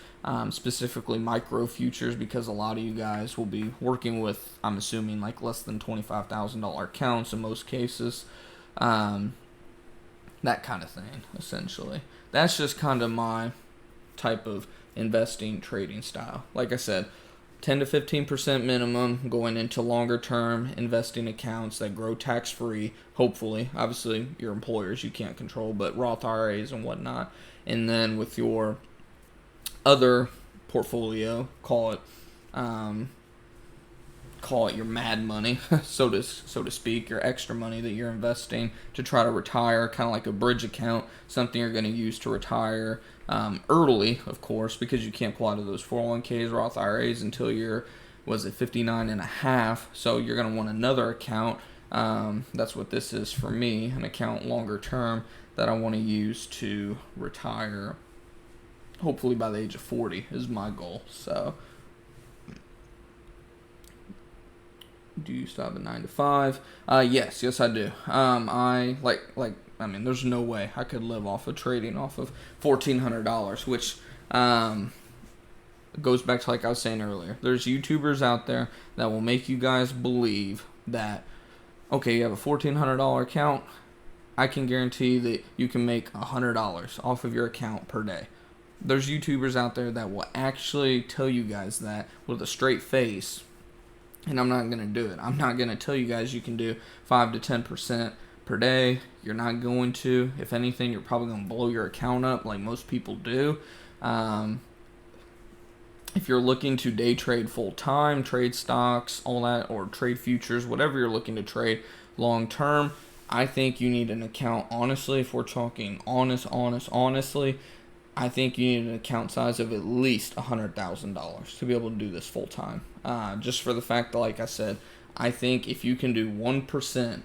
specifically micro futures, because a lot of you guys will be working with, I'm assuming, like less than $25,000 accounts in most cases. That kind of thing, essentially. That's just kind of my type of investing trading style. Like I said, 10 to 15% minimum going into longer term investing accounts that grow tax free, hopefully. Obviously, your employers you can't control, but Roth IRAs and whatnot. And then with your other portfolio, call it your mad money, so to speak, your extra money that you're investing to try to retire, kind of like a bridge account, something you're going to use to retire early, of course, because you can't pull out of those 401ks, Roth IRAs until you're, 59 and a half, so you're going to want another account. That's what this is for me, an account longer term that I want to use to retire, hopefully by the age of 40 is my goal. So do you still have a 9 to 5? Yes, I do. I mean, there's no way I could live off of trading off of $1,400, which goes back to like I was saying earlier. There's YouTubers out there that will make you guys believe that, okay, you have a $1,400 account, I can guarantee that you can make $100 off of your account per day. There's YouTubers out there that will actually tell you guys that with a straight face. And I'm not going to do it. I'm not going to tell you guys you can do 5 to 10% per day. You're not going to. If anything, you're probably going to blow your account up like most people do. If you're looking to day trade full time, trade stocks, all that, or trade futures, whatever you're looking to trade long term, I think you need an account. Honestly, if we're talking honestly, I think you need an account size of at least $100,000 to be able to do this full time. Just for the fact that, like I said, I think if you can do 1%,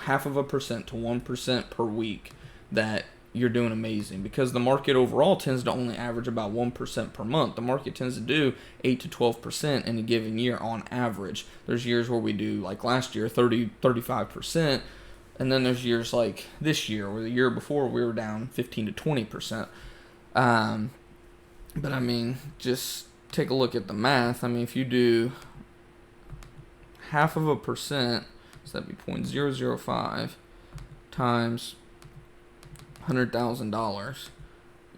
half of a percent to 1% per week, that you're doing amazing, because the market overall tends to only average about 1% per month. The market tends to do 8 to 12% in a given year on average. There's years where we do, like last year, 35%. And then there's years like this year or the year before we were down 15 to 20%. But I mean, just take a look at the math. I mean, if you do half of a percent, so that'd be 0.005 times $100,000.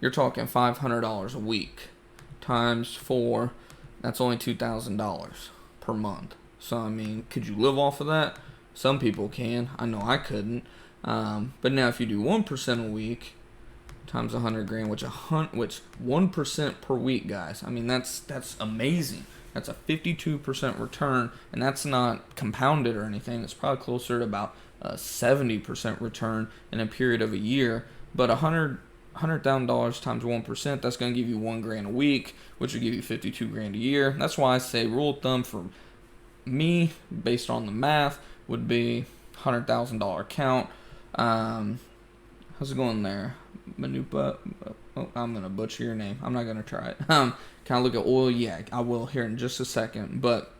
You're talking $500 a week times 4. That's only $2,000 per month. So I mean, could you live off of that? Some people can. I know I couldn't. But now if you do 1% a week times 100 grand, which 1% per week, guys. I mean, that's amazing. That's a 52% return, and that's not compounded or anything. It's probably closer to about a 70% return in a period of a year. But $100,000 times 1%, that's going to give you $1,000 a week, which will give you $52,000 a year. That's why I say rule of thumb for me, based on the math, would be $100,000 account. How's it going there? Manupa. Oh, I'm going to butcher your name. I'm not going to try it. Can I look at oil? Yeah, I will here in just a second. But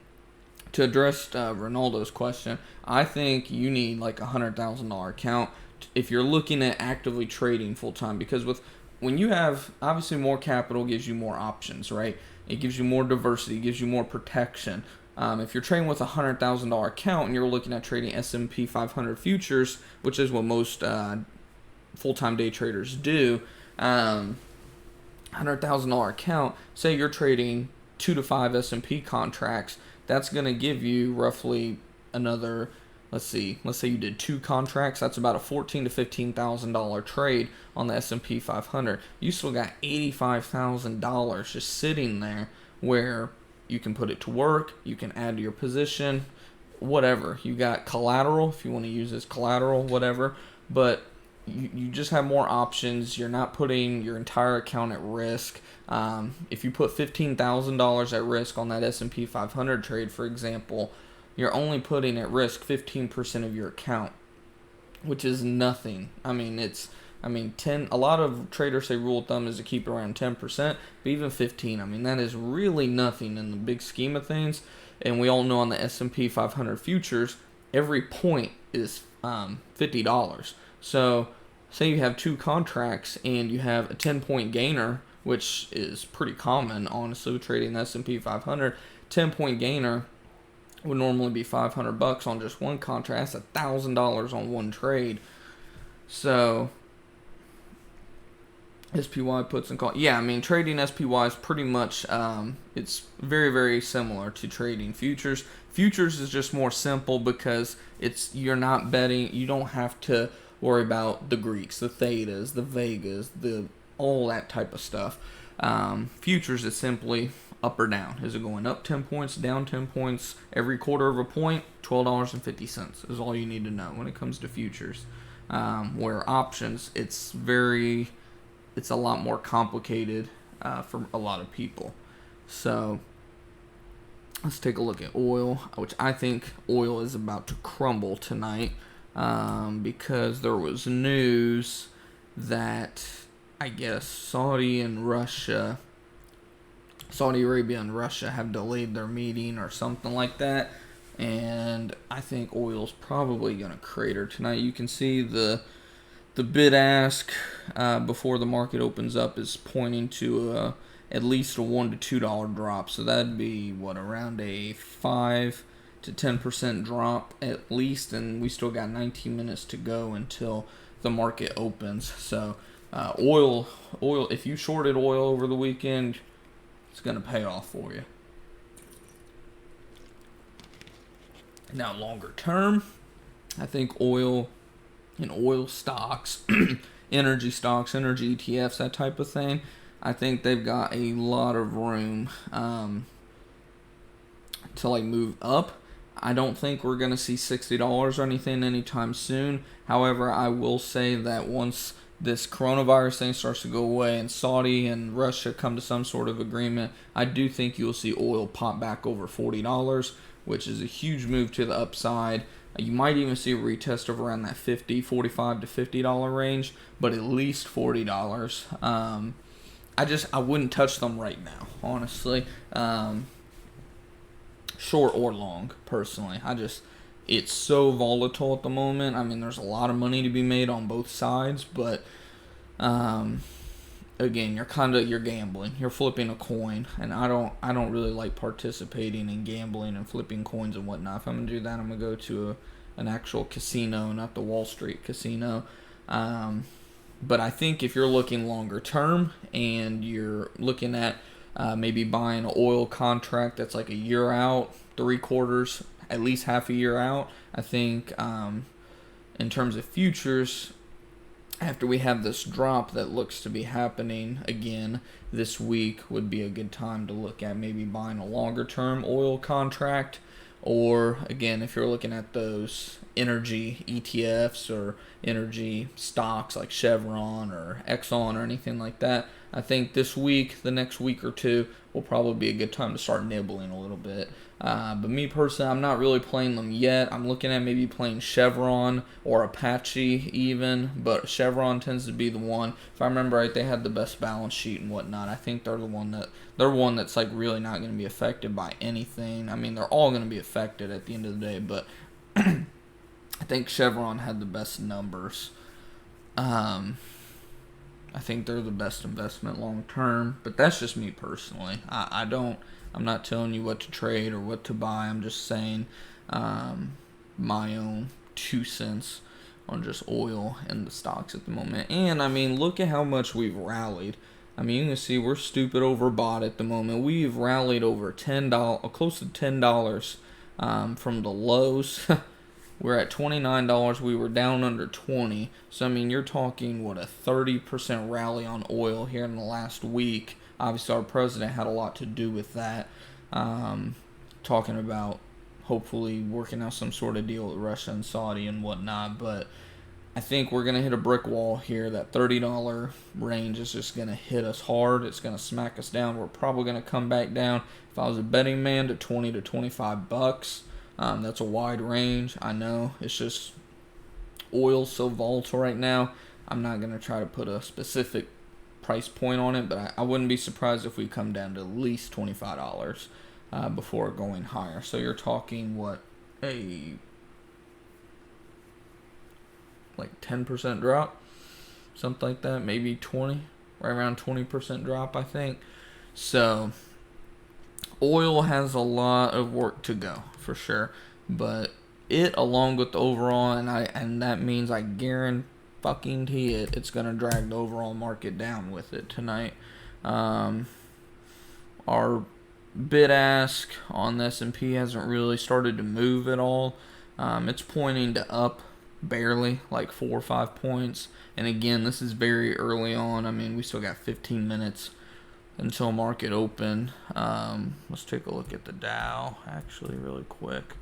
to address Ronaldo's question, I think you need like a $100,000 account if you're looking at actively trading full time. Because when you have, obviously more capital gives you more options, right? It gives you more diversity, gives you more protection. If you're trading with a $100,000 account and you're looking at trading S&P 500 futures, which is what most full-time day traders do, $100,000 account, say you're trading 2 to 5 S&P contracts, that's going to give you roughly another let's say you did 2 contracts. That's about a $14,000 to $15,000 trade on the S&P 500. You still got $85,000 just sitting there, where you can put it to work, you can add to your position, whatever. You got collateral if you want to use this collateral, whatever. But you just have more options. You're not putting your entire account at risk. If you put $15,000 at risk on that S&P 500 trade, for example, you're only putting at risk 15% of your account, which is nothing. I mean, 10. A lot of traders say rule of thumb is to keep around 10%, but even 15. I mean, that is really nothing in the big scheme of things. And we all know on the S&P 500 futures, every point is $50. So, say you have 2 contracts and you have a 10-point gainer, which is pretty common, honestly, trading the S&P 500. 10-point gainer would normally be $500 on just one contract. That's $1,000 on one trade. So, SPY puts and calls. Yeah, I mean, trading SPY is pretty much, it's very, very similar to trading futures. Futures is just more simple because you're not betting. You don't have to worry about the Greeks, the Thetas, the Vegas, all that type of stuff. Futures is simply up or down. Is it going up 10 points, down 10 points, every quarter of a point? $12.50 is all you need to know when it comes to futures. Where options, it's a lot more complicated for a lot of people. So let's take a look at oil, which I think oil is about to crumble tonight, because there was news that I guess Saudi Arabia and Russia have delayed their meeting or something like that, and I think oil's probably going to crater tonight. You can see the bid ask before the market opens up is pointing to at least a $1 to $2 drop. So that'd be around a 5 to 10% drop at least, and we still got 19 minutes to go until the market opens. So oil, if you shorted oil over the weekend, it's going to pay off for you. Now, longer term, I think oil and oil stocks, energy stocks, energy ETFs, that type of thing, I think they've got a lot of room to move up. I don't think we're going to see $60 or anything anytime soon. However, I will say that once this coronavirus thing starts to go away and Saudi and Russia come to some sort of agreement, I do think you'll see oil pop back over $40, which is a huge move to the upside. You might even see a retest of around that $45 to $50 range, but at least $40. I wouldn't touch them right now, honestly. Short or long, personally. It's so volatile at the moment. I mean, there's a lot of money to be made on both sides, but again, you're gambling. You're flipping a coin, and I don't really like participating in gambling and flipping coins and whatnot. If I'm gonna do that, I'm gonna go to an actual casino, not the Wall Street casino. But I think if you're looking longer term and you're looking at maybe buying an oil contract that's like a year out, 3/4, at least half a year out, I think in terms of futures, after we have this drop that looks to be happening again this week, would be a good time to look at maybe buying a longer term oil contract. Or again, if you're looking at those energy ETFs or energy stocks like Chevron or Exxon or anything like that, I think this week, the next week or two, will probably be a good time to start nibbling a little bit. But me personally, I'm not really playing them yet. I'm looking at maybe playing Chevron or Apache even, but Chevron tends to be the one. If I remember right, they had the best balance sheet and whatnot. I think they're one that's really not going to be affected by anything. I mean, they're all going to be affected at the end of the day, but I think Chevron had the best numbers. I think they're the best investment long term, but that's just me personally. I'm not telling you what to trade or what to buy. I'm just saying my own 2 cents on just oil and the stocks at the moment. And I mean, look at how much we've rallied. I mean, you can see we're stupid overbought at the moment. We've rallied over $10, close to $10 from the lows. We're at $29. We were down under 20. So I mean, you're talking what, a 30% rally on oil here in the last week. Obviously, our president had a lot to do with that. Talking about hopefully working out some sort of deal with Russia and Saudi and whatnot, but I think we're going to hit a brick wall here. That $30 range is just going to hit us hard. It's going to smack us down. We're probably going to come back down, if I was a betting man, to 20 to 25 bucks. That's a wide range. I know it's just oil's so volatile right now. I'm not going to try to put a specific price point on it, but I wouldn't be surprised if we come down to at least $25 before going higher. So you're talking what, like 10% drop, something like that, maybe 20, right around 20% drop, I think. So oil has a lot of work to go for sure, but it, along with the overall, and that means I guarantee it's gonna drag the overall market down with it tonight. Our bid ask on the S&P hasn't really started to move at all. It's pointing to up barely, like 4 or 5 points. And again, this is very early on. I mean, we still got 15 minutes until market open. Let's take a look at the Dow actually really quick.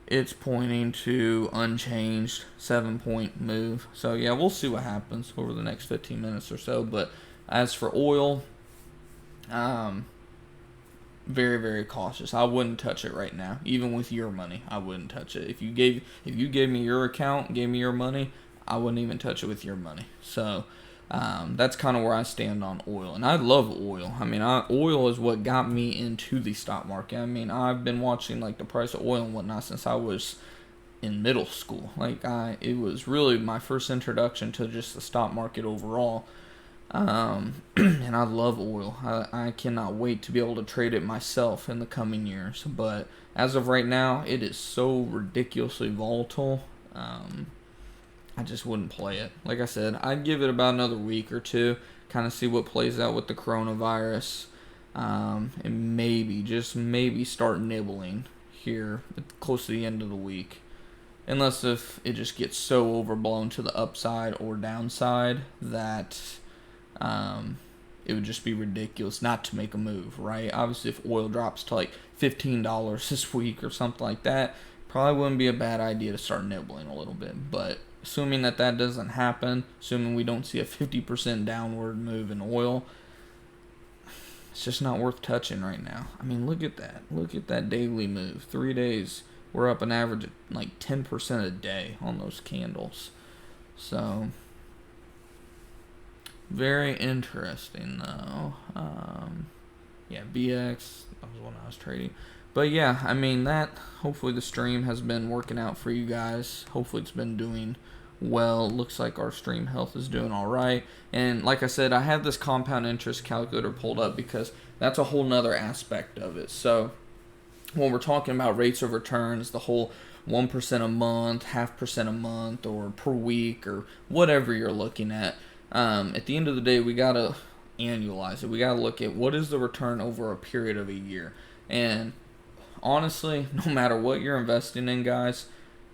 It's pointing to unchanged 7-point move. So yeah, we'll see what happens over the next 15 minutes or so. But as for oil, very, very cautious. I wouldn't touch it right now. Even with your money, I wouldn't touch it. If you gave me your account, gave me your money, I wouldn't even touch it with your money. So that's kind of where I stand on oil. And I love oil. I mean, oil is what got me into the stock market. I mean, I've been watching like the price of oil and whatnot since I was in middle school. Like it was really my first introduction to just the stock market overall. And I love oil. I cannot wait to be able to trade it myself in the coming years. But as of right now, it is so ridiculously volatile. I just wouldn't play it. Like I said, I'd give it about another week or two, kind of see what plays out with the coronavirus, and maybe, just maybe, start nibbling here close to the end of the week. Unless if it just gets so overblown to the upside or downside that it would just be ridiculous not to make a move, right? Obviously, if oil drops to like $15 this week or something like that, probably wouldn't be a bad idea to start nibbling a little bit. But assuming that doesn't happen, assuming we don't see a 50% downward move in oil, it's just not worth touching right now. I mean, look at that. Look at that daily move. 3 days, we're up an average of like 10% a day on those candles. So very interesting, though. Yeah, BX, that was one I was trading. But yeah, I mean, hopefully the stream has been working out for you guys. Hopefully it's been doing well. Looks like our stream health is doing all right. And like I said, I have this compound interest calculator pulled up because that's a whole nother aspect of it. So when we're talking about rates of returns, the whole 1% a month, 0.5% a month, or per week, or whatever you're looking at the end of the day, we got to annualize it. We got to look at what is the return over a period of a year. And honestly, no matter what you're investing in, guys,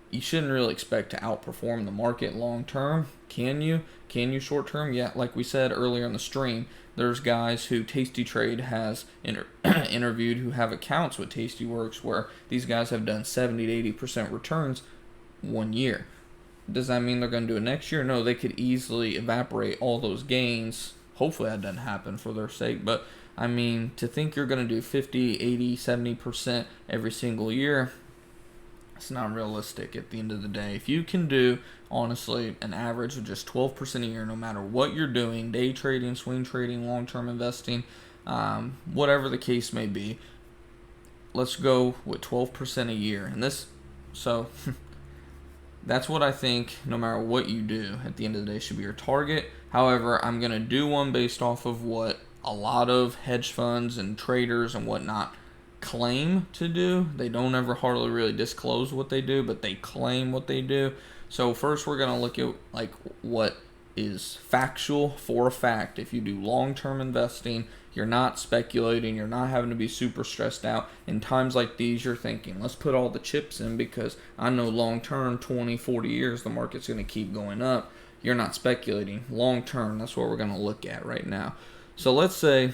you shouldn't really expect to outperform the market long term. Can you? Can you short term? Yeah, like we said earlier in the stream, there's guys who Tasty Trade has interviewed who have accounts with Tastyworks where these guys have done 70 to 80% returns 1 year. Does that mean they're going to do it next year? No, they could easily evaporate all those gains. Hopefully that doesn't happen for their sake. But, I mean, to think you're going to do 50, 80, 70% every single year, it's not realistic at the end of the day. If you can do, honestly, an average of just 12% a year, no matter what you're doing, day trading, swing trading, long-term investing, whatever the case may be, let's go with 12% a year. And so that's what I think, no matter what you do, at the end of the day, should be your target. However, I'm going to do one based off of what a lot of hedge funds and traders and whatnot claim to do. They don't ever hardly really disclose what they do, but they claim what they do. So first we're going to look at like what is factual for a fact. If you do long-term investing, You're not speculating. You're not having to be super stressed out. In times like these, you're thinking, let's put all the chips in because I know long term, 20, 40 years, the market's going to keep going up. You're not speculating. Long term, that's what we're going to look at right now. So let's say,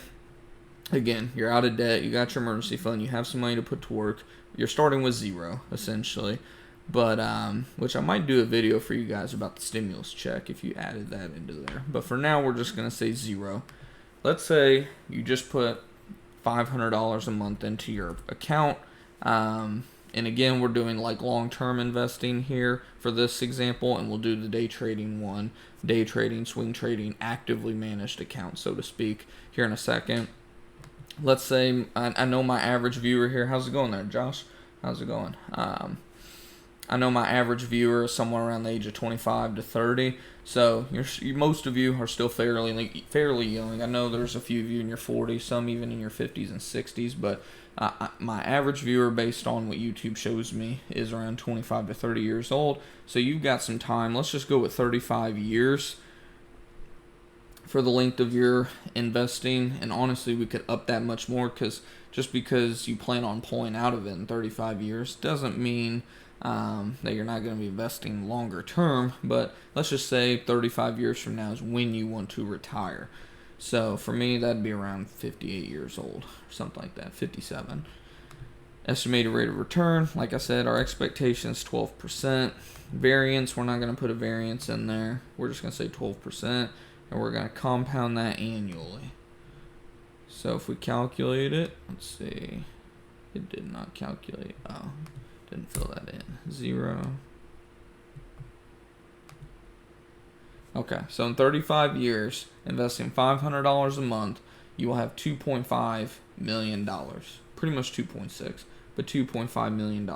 again, you're out of debt. You got your emergency fund. You have some money to put to work. You're starting with zero, essentially. But, which I might do a video for you guys about the stimulus check if you added that into there. But for now, we're just going to say zero. Let's say you just put $500 a month into your account. And again, we're doing like long-term investing here for this example, and we'll do the day trading one, day trading, swing trading, actively managed account, so to speak, here in a second. Let's say, I know my average viewer here, how's it going there, Josh? How's it going? I know my average viewer is somewhere around the age of 25 to 30, so most of you are still fairly young. I know there's a few of you in your 40s, some even in your 50s and 60s, but my average viewer, based on what YouTube shows me, is around 25 to 30 years old, so you've got some time. Let's just go with 35 years for the length of your investing, and honestly, we could up that much more, because just because you plan on pulling out of it in 35 years doesn't mean that you're not going to be investing longer term. But let's just say 35 years from now is when you want to retire. So for me, that'd be around 58 years old, or something like that, 57. Estimated rate of return, like I said, our expectation is 12%. Variance, we're not going to put a variance in there. We're just going to say 12%, and we're going to compound that annually. So if we calculate it, let's see, it did not calculate. Oh, didn't fill that in. 0. Okay, so in 35 years, investing $500 a month, you will have $2.5 million. Pretty much 2.6, but $2.5 million.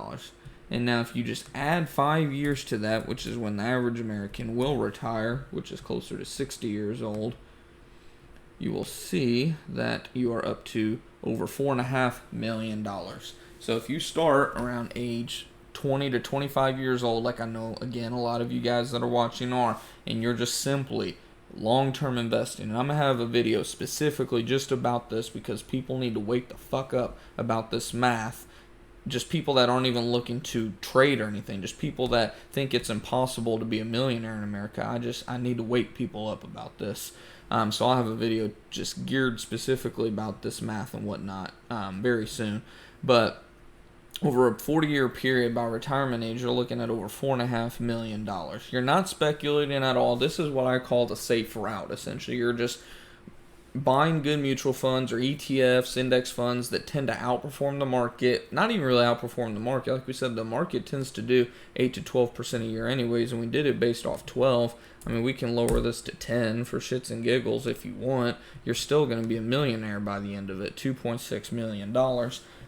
And now if you just add 5 years to that, which is when the average American will retire, which is closer to 60 years old, you will see that you are up to over $4.5 million. So if you start around age 20 to 25 years old, like I know, again, a lot of you guys that are watching are, and you're just simply long-term investing, and I'm going to have a video specifically just about this because people need to wake the fuck up about this math. Just people that aren't even looking to trade or anything, just people that think it's impossible to be a millionaire in America. I need to wake people up about this. So I'll have a video just geared specifically about this math and whatnot very soon. But over a 40-year period by retirement age, you're looking at over $4.5 million. You're not speculating at all. This is what I call the safe route, essentially. You're just buying good mutual funds or ETFs, index funds that tend to outperform the market. Not even really outperform the market. Like we said, the market tends to do 8 to 12% a year anyways, and we did it based off 12. I mean, we can lower this to 10 for shits and giggles if you want. You're still going to be a millionaire by the end of it, $2.6 million.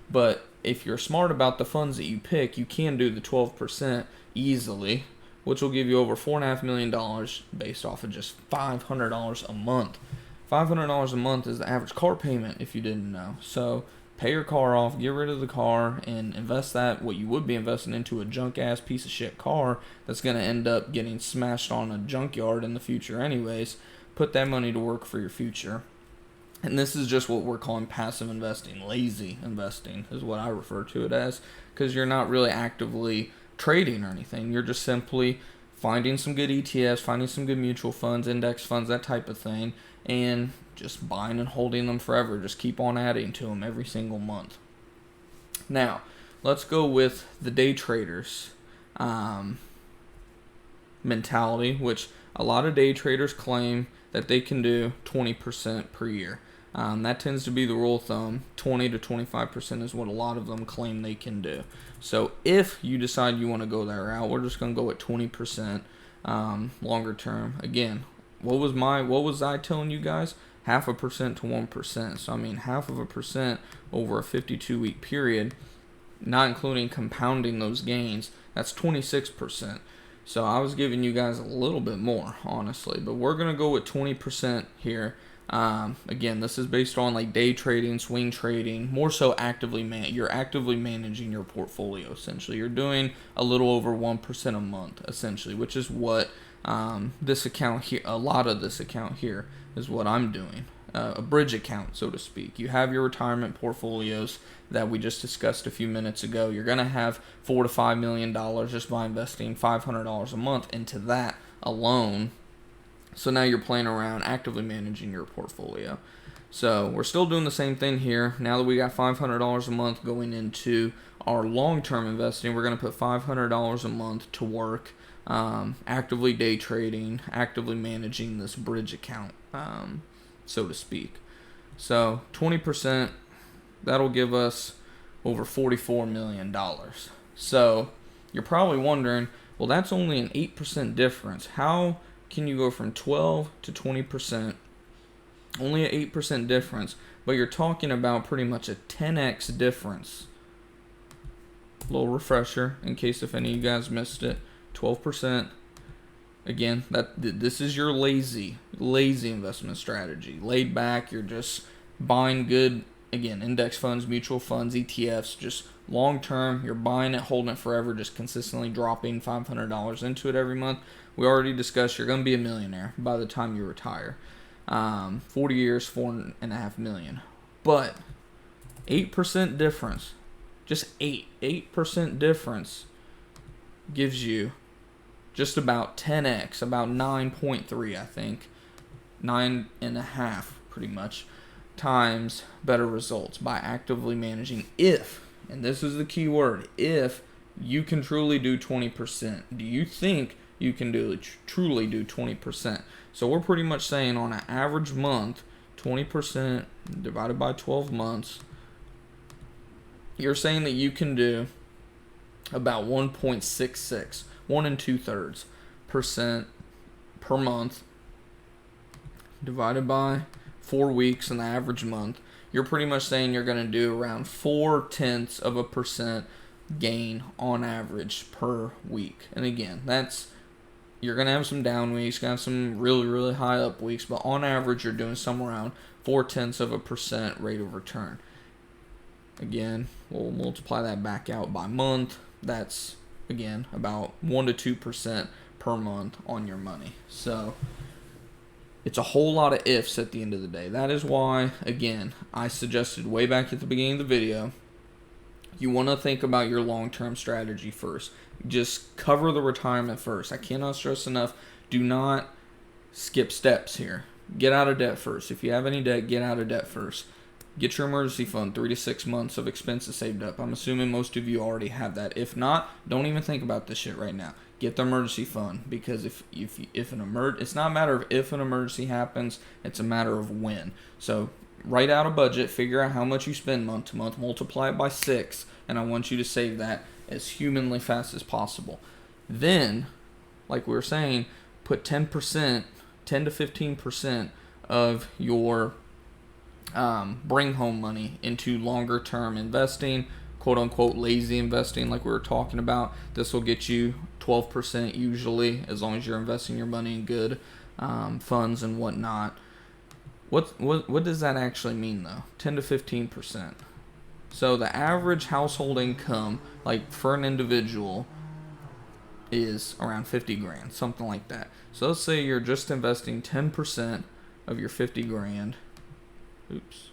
But if you're smart about the funds that you pick, you can do the 12% easily, which will give you over $4.5 million based off of just $500 a month. $500 a month is the average car payment, if you didn't know. So pay your car off, get rid of the car, and invest that, what you would be investing, into a junk-ass piece of shit car that's going to end up getting smashed on a junkyard in the future anyways. Put that money to work for your future. And this is just what we're calling passive investing. Lazy investing is what I refer to it as, because you're not really actively trading or anything. You're just simply finding some good ETFs, finding some good mutual funds, index funds, that type of thing, and just buying and holding them forever. Just keep on adding to them every single month. Now, let's go with the day traders mentality, which a lot of day traders claim that they can do 20% per year. That tends to be the rule of thumb. 20 to 25% is what a lot of them claim they can do. So if you decide you want to go that route, we're just going to go at 20% longer term. Again, what was I telling you guys? 0.5% to 1%. So I mean 0.5% over a 52-week period, not including compounding those gains. That's 26%. So I was giving you guys a little bit more, honestly, but we're going to go with 20% here. Again, this is based on like day trading, swing trading, more so you're actively managing your portfolio, essentially. You're doing a little over 1% a month, essentially, which is what this account here, a lot of this account here is what I'm doing. a bridge account, so to speak. You have your retirement portfolios that we just discussed a few minutes ago. You're going to have $4 to $5 million just by investing $500 a month into that alone. So now you're playing around actively managing your portfolio. So we're still doing the same thing here. Now that we got $500 a month going into our long-term investing, we're going to put $500 a month to work, actively day trading, actively managing this bridge account, so to speak. So 20%, that'll give us over $44 million. So you're probably wondering, well, that's only an 8% difference. How can you go from 12 to 20%? Only an 8% difference, but you're talking about pretty much a 10x difference. Little refresher in case if any of you guys missed it. 12%. Again, this is your lazy investment strategy. Laid back, you're just buying good, again, index funds, mutual funds, ETFs, just long term. You're buying it, holding it forever, just consistently dropping $500 into it every month. We already discussed you're going to be a millionaire by the time you retire. 40 years, $4.5 million. But 8% difference, just 8% difference gives you just about 10x, about 9.3, I think, 9.5 pretty much, times better results by actively managing if, and this is the key word, if you can truly do 20%. Do you think you can truly do 20%? So we're pretty much saying on an average month, 20% divided by 12 months, you're saying that you can do about 1.66, 1 2/3% per month, divided by 4 weeks in the average month. You're pretty much saying you're going to do around 0.4% gain on average per week. And again, you're going to have some down weeks, going to have some really, really high up weeks, but on average, you're doing somewhere around 0.4% rate of return. Again, we'll multiply that back out by month. That's, again, about 1 to 2% per month on your money. So it's a whole lot of ifs at the end of the day. That is why, again, I suggested way back at the beginning of the video, you want to think about your long-term strategy first. Just cover the retirement first. I cannot stress enough, do not skip steps here. Get out of debt first. If you have any debt, get out of debt first. Get your emergency fund, 3 to 6 months of expenses saved up. I'm assuming most of you already have that. If not, don't even think about this shit right now. Get the emergency fund, because if it's not a matter of if an emergency happens, it's a matter of when. So write out a budget, figure out how much you spend month to month, multiply it by 6, and I want you to save that as humanly fast as possible. Then, like we were saying, put 10%, 10 to 15% of your bring home money into longer term investing, quote unquote lazy investing, like we were talking about. This will get you 12% usually, as long as you're investing your money in good funds and whatnot. What does that actually mean though? 10 to 15%. So the average household income, like for an individual, is around 50 grand, something like that. So let's say you're just investing 10% of your 50 grand. Oops.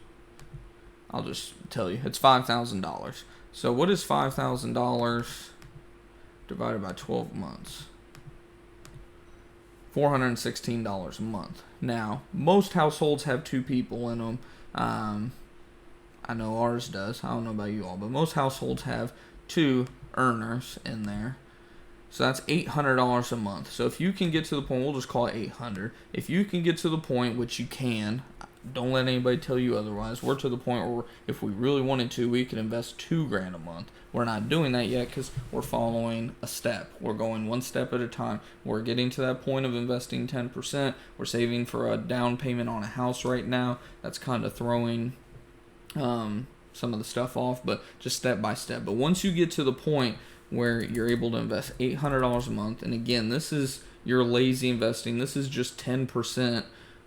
I'll just tell you, it's $5,000. So what is $5,000 divided by 12 months? $416 a month. Now, most households have 2 people in them. I know ours does. I don't know about you all, but most households have 2 earners in there. So that's $800 a month. So if you can get to the point, we'll just call it $800. If you can get to the point, which you can, don't let anybody tell you otherwise. We're to the point where if we really wanted to, we could invest $2,000 a month. We're not doing that yet because we're following a step. We're going one step at a time. We're getting to that point of investing 10%. We're saving for a down payment on a house right now. That's kind of throwing some of the stuff off, but just step by step. But once you get to the point where you're able to invest $800 a month, and again, this is your lazy investing. This is just 10%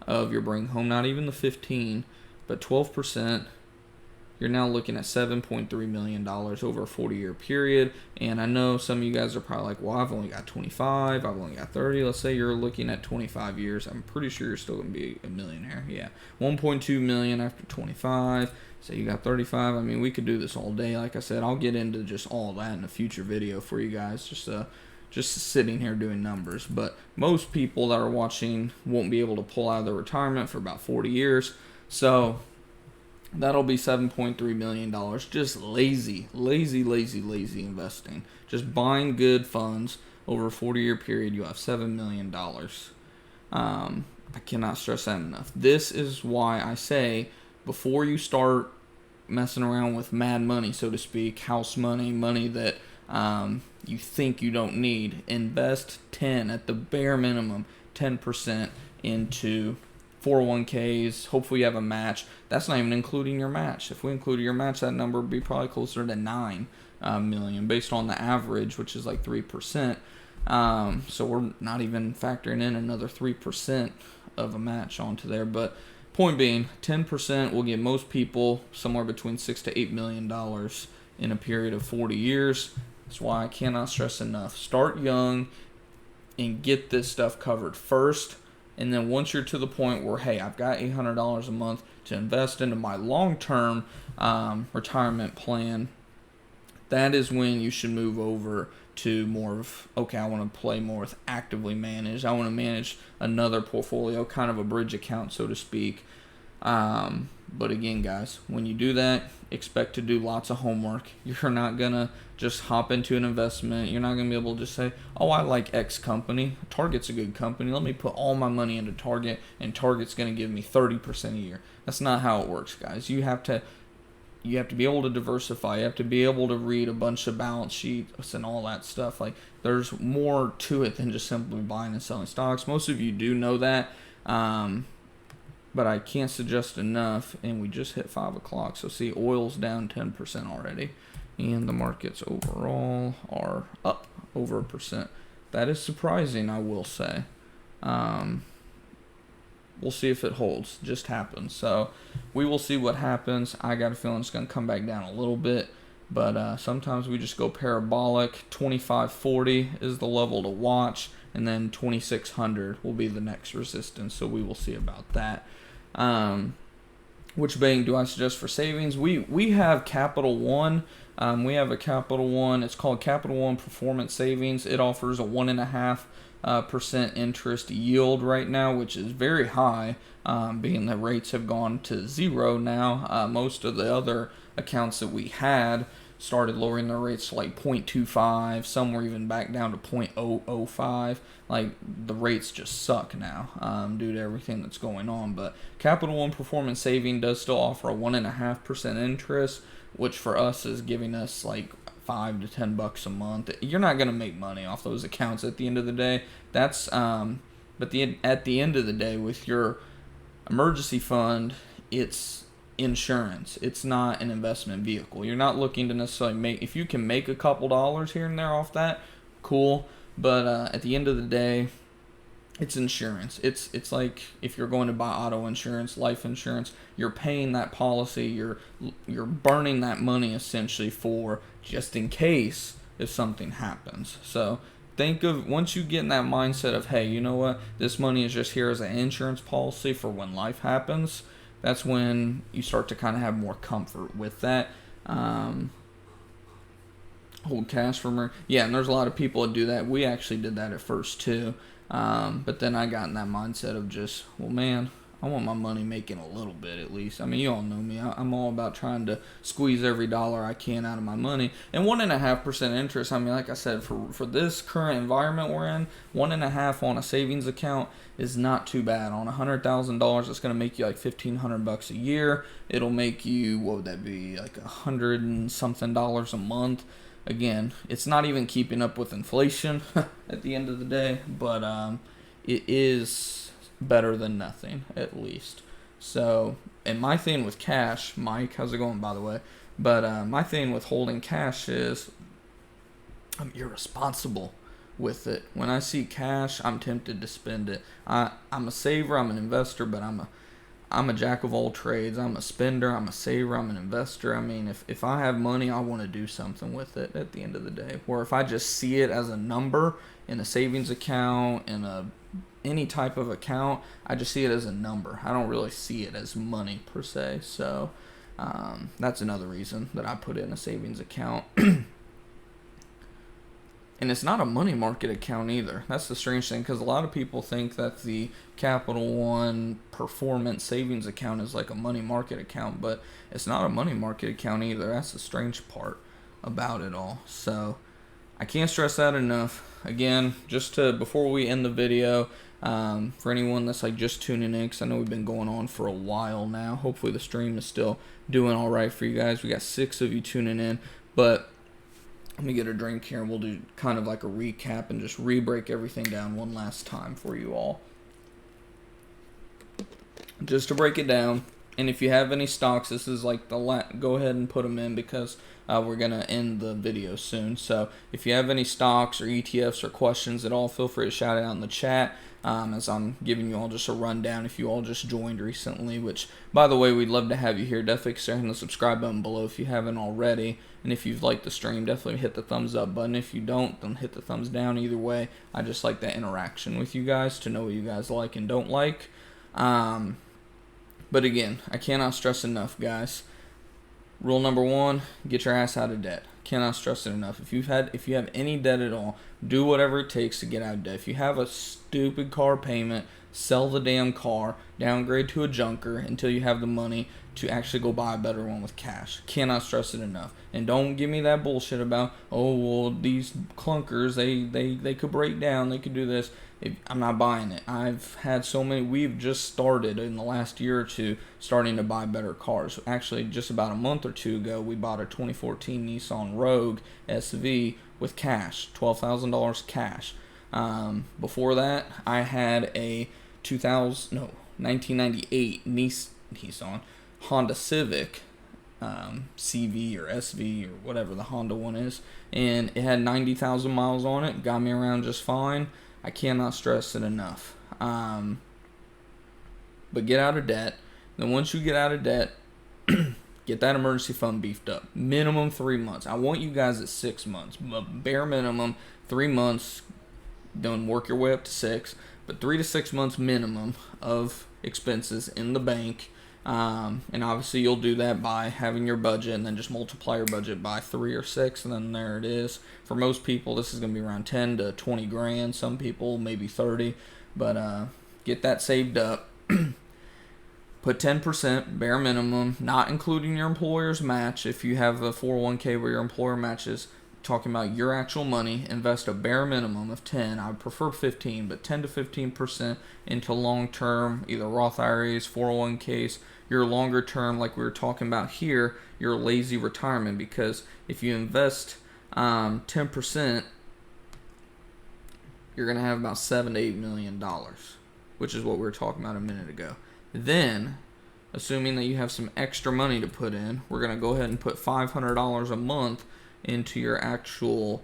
of your bring home, not even the 15, but 12%. you're now looking at $7.3 million over a 40-year period. And I know some of you guys are probably like, well, I've only got 25, I've only got 30. Let's say you're looking at 25 years. I'm pretty sure you're still going to be a millionaire. Yeah, 1.2 million after 25. So you got 35. I mean, we could do this all day. Like I said, I'll get into just all that in a future video for you guys. Just sitting here doing numbers. But most people that are watching won't be able to pull out of their retirement for about 40 years. So that'll be $7.3 million. Just lazy investing. Just buying good funds over a 40-year period. You have $7 million. I cannot stress that enough. This is why I say, before you start messing around with mad money, so to speak, house money, money that you think you don't need, invest 10 at the bare minimum, 10% into 401ks. Hopefully you have a match. That's not even including your match. If we included your match, that number would be probably closer to 9 million based on the average, which is like 3%. So we're not even factoring in another 3% of a match onto there. But point being, 10% will get most people somewhere between $6 to $8 million in a period of 40 years. That's why I cannot stress enough. Start young and get this stuff covered first. And then once you're to the point where, hey, I've got $800 a month to invest into my long-term retirement plan, that is when you should move over to more of, okay, I want to play more with actively managed. I want to manage another portfolio, kind of a bridge account, so to speak. But again, guys, when you do that, expect to do lots of homework. You're not going to just hop into an investment. You're not going to be able to just say, oh, I like X company. Target's a good company. Let me put all my money into Target, and Target's going to give me 30% a year. That's not how it works, guys. You have to be able to diversify. You have to be able to read a bunch of balance sheets and all that stuff. Like, there's more to it than just simply buying and selling stocks. Most of you do know that. But I can't suggest enough, and we just hit 5 o'clock. So see, oil's down 10% already, and the markets overall are up over 1%. That is surprising, I will say. We'll see if it holds. Just happens. So we will see what happens. I got a feeling it's going to come back down a little bit, but sometimes we just go parabolic. 2540 is the level to watch, and then 2600 will be the next resistance. So we will see about that. Which bank do I suggest for savings? We have Capital One. We have a Capital One. It's called Capital One Performance Savings. It offers a 1.5% interest yield right now, which is very high, being that rates have gone to 0 now. Most of the other accounts that we had started lowering their rates to like 0.25, some were even back down to 0.005. Like, the rates just suck now due to everything that's going on. But Capital One Performance Saving does still offer a 1.5% interest, which for us is giving us like $5 to $10 a month. You're not going to make money off those accounts at the end of the day. That's but at the end of the day, with your emergency fund, it's insurance. It's not an investment vehicle. You're not looking to necessarily make, if you can make a couple dollars here and there off that, cool. But at the end of the day, it's insurance. It's like if you're going to buy auto insurance, life insurance, you're paying that policy, you're burning that money essentially for just in case if something happens. So think of, once you get in that mindset of, hey, you know what, this money is just here as an insurance policy for when life happens, that's when you start to kind of have more comfort with that. Hold cash for yeah, and there's a lot of people that do that. We actually did that at first too. But then I got in that mindset of just, well, man, I want my money making a little bit at least. I mean, you all know me. I'm all about trying to squeeze every dollar I can out of my money. And 1.5% interest, I mean, like I said, for this current environment we're in, 1.5% on a savings account is not too bad. On $100,000, it's going to make you like $1,500 a year. It'll make you, what would that be, like $100 and something a month. Again, it's not even keeping up with inflation at the end of the day, but it is better than nothing, at least. So, and my thing with cash, Mike, how's it going, by the way? But my thing with holding cash is I'm irresponsible with it. When I see cash, I'm tempted to spend it. I'm a saver, I'm an investor, but I'm a jack of all trades. I'm a spender, I'm a saver, I'm an investor. I mean, if I have money, I want to do something with it at the end of the day. Or if I just see it as a number in a savings account, in a any type of account, I just see it as a number. I don't really see it as money per se. So that's another reason that I put in a savings account. And it's not a money market account either. That's the strange thing, because a lot of people think that the Capital One Performance Savings account is like a money market account, but it's not a money market account either. That's the strange part about it all. So I can't stress that enough. Again, just to before we end the video, for anyone that's like just tuning in, because I know we've been going on for a while now. Hopefully the stream is still doing all right for you guys. We got 6 of you tuning in, but let me get a drink here and we'll do kind of like a recap and just re-break everything down one last time for you all. Just to break it down, and if you have any stocks, this is like go ahead and put them in, because we're going to end the video soon. So if you have any stocks or ETFs or questions at all, feel free to shout it out in the chat. As I'm giving you all just a rundown if you all just joined recently, which, by the way, we'd love to have you here. Definitely consider hitting the subscribe button below if you haven't already. And if you've liked the stream, definitely hit the thumbs up button. If you don't, then hit the thumbs down. Either way, I just like that interaction with you guys to know what you guys like and don't like. But again, I cannot stress enough, guys. Rule number 1, get your ass out of debt. Cannot stress it enough. If you have any debt at all, do whatever it takes to get out of debt. If you have a stupid car payment, sell the damn car, downgrade to a junker until you have the money to actually go buy a better one with cash. Cannot stress it enough. And don't give me that bullshit about, oh, well, these clunkers, they could break down, they could do this. I'm not buying it. I've had so many. We've just started in the last year or two starting to buy better cars. Actually, just about a month or two ago, we bought a 2014 Nissan Rogue SV with cash, $12,000 cash. Before that, I had a 1998 Nissan Honda Civic CV or SV or whatever the Honda one is, and it had 90,000 miles on it. Got me around just fine. I cannot stress it enough. But get out of debt. Then once you get out of debt, get that emergency fund beefed up. Minimum 3 months. I want you guys at 6 months. Bare minimum 3 months. Don't work your way up to 6, but 3 to 6 months minimum of expenses in the bank. And obviously you'll do that by having your budget and then just multiply your budget by 3 or 6, and then there it is. For most people, this is going to be around 10 to 20 grand. Some people maybe 30, but get that saved up. Put 10% bare minimum, not including your employer's match. If you have a 401k where your employer matches, talking about your actual money, invest a bare minimum of 10. I would prefer 15, but 10 to 15% into long-term, either Roth IRAs, 401ks, your longer term, like we were talking about here, your lazy retirement. Because if you invest 10%, you're going to have about $7 to $8 million, which is what we were talking about a minute ago. Then, assuming that you have some extra money to put in, we're going to go ahead and put $500 a month into your actual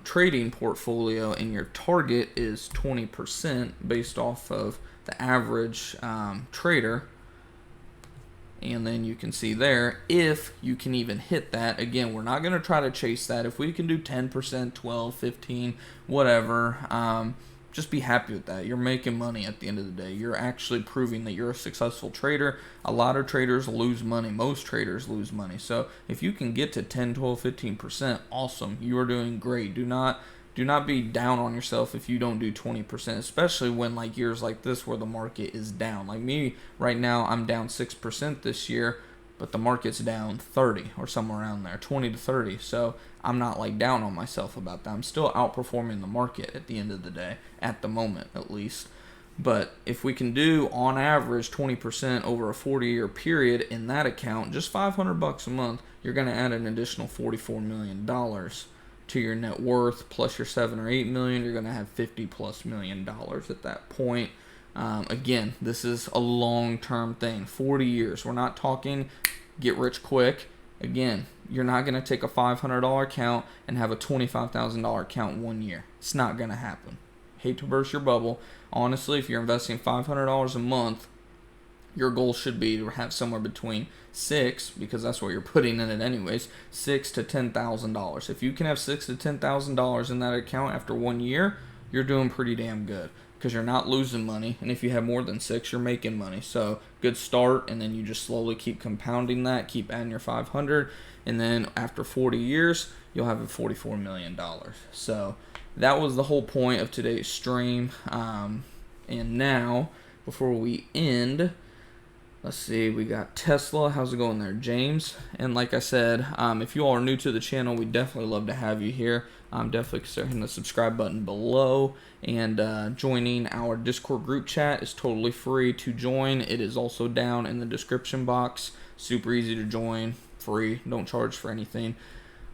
trading portfolio, and your target is 20% based off of the average trader. And then you can see there, if you can even hit that. Again, we're not going to try to chase that. If we can do 10%, 12, 15, whatever, just be happy with that. You're making money at the end of the day. You're actually proving that you're a successful trader. A lot of traders lose money. Most traders lose money. So if you can get to 10, 12, 15%, awesome. You are doing great. Do not be down on yourself if you don't do 20%, especially when like years like this where the market is down. Like me right now, I'm down 6% this year, but the market's down 30 or somewhere around there, 20 to 30. So I'm not like down on myself about that. I'm still outperforming the market at the end of the day, at the moment at least. But if we can do on average 20% over a 40-year period in that account, just $500 a month, you're going to add an additional $44 million to your net worth, plus your 7 or 8 million. You're going to have $50+ million at that point. Again, this is a long-term thing, 40 years. We're not talking get rich quick. Again, you're not going to take a $500 account and have a $25,000 account in 1 year. It's not going to happen. Hate to burst your bubble. Honestly, if you're investing $500 a month, your goal should be to have somewhere between because that's what you're putting in it anyways, $6,000 to $10,000. If you can have $6,000 to $10,000 in that account after 1 year, you're doing pretty damn good because you're not losing money. And if you have more than 6, you're making money. So good start, and then you just slowly keep compounding that, keep adding your 500, and then after 40 years, you'll have a $44 million. So that was the whole point of today's stream. And now, before we end, let's see, we got Tesla. How's it going there, James? And like I said, if you all are new to the channel, we definitely love to have you here. Definitely consider hitting the subscribe button below. And joining our Discord group chat is totally free to join. It is also down in the description box. Super easy to join, free, don't charge for anything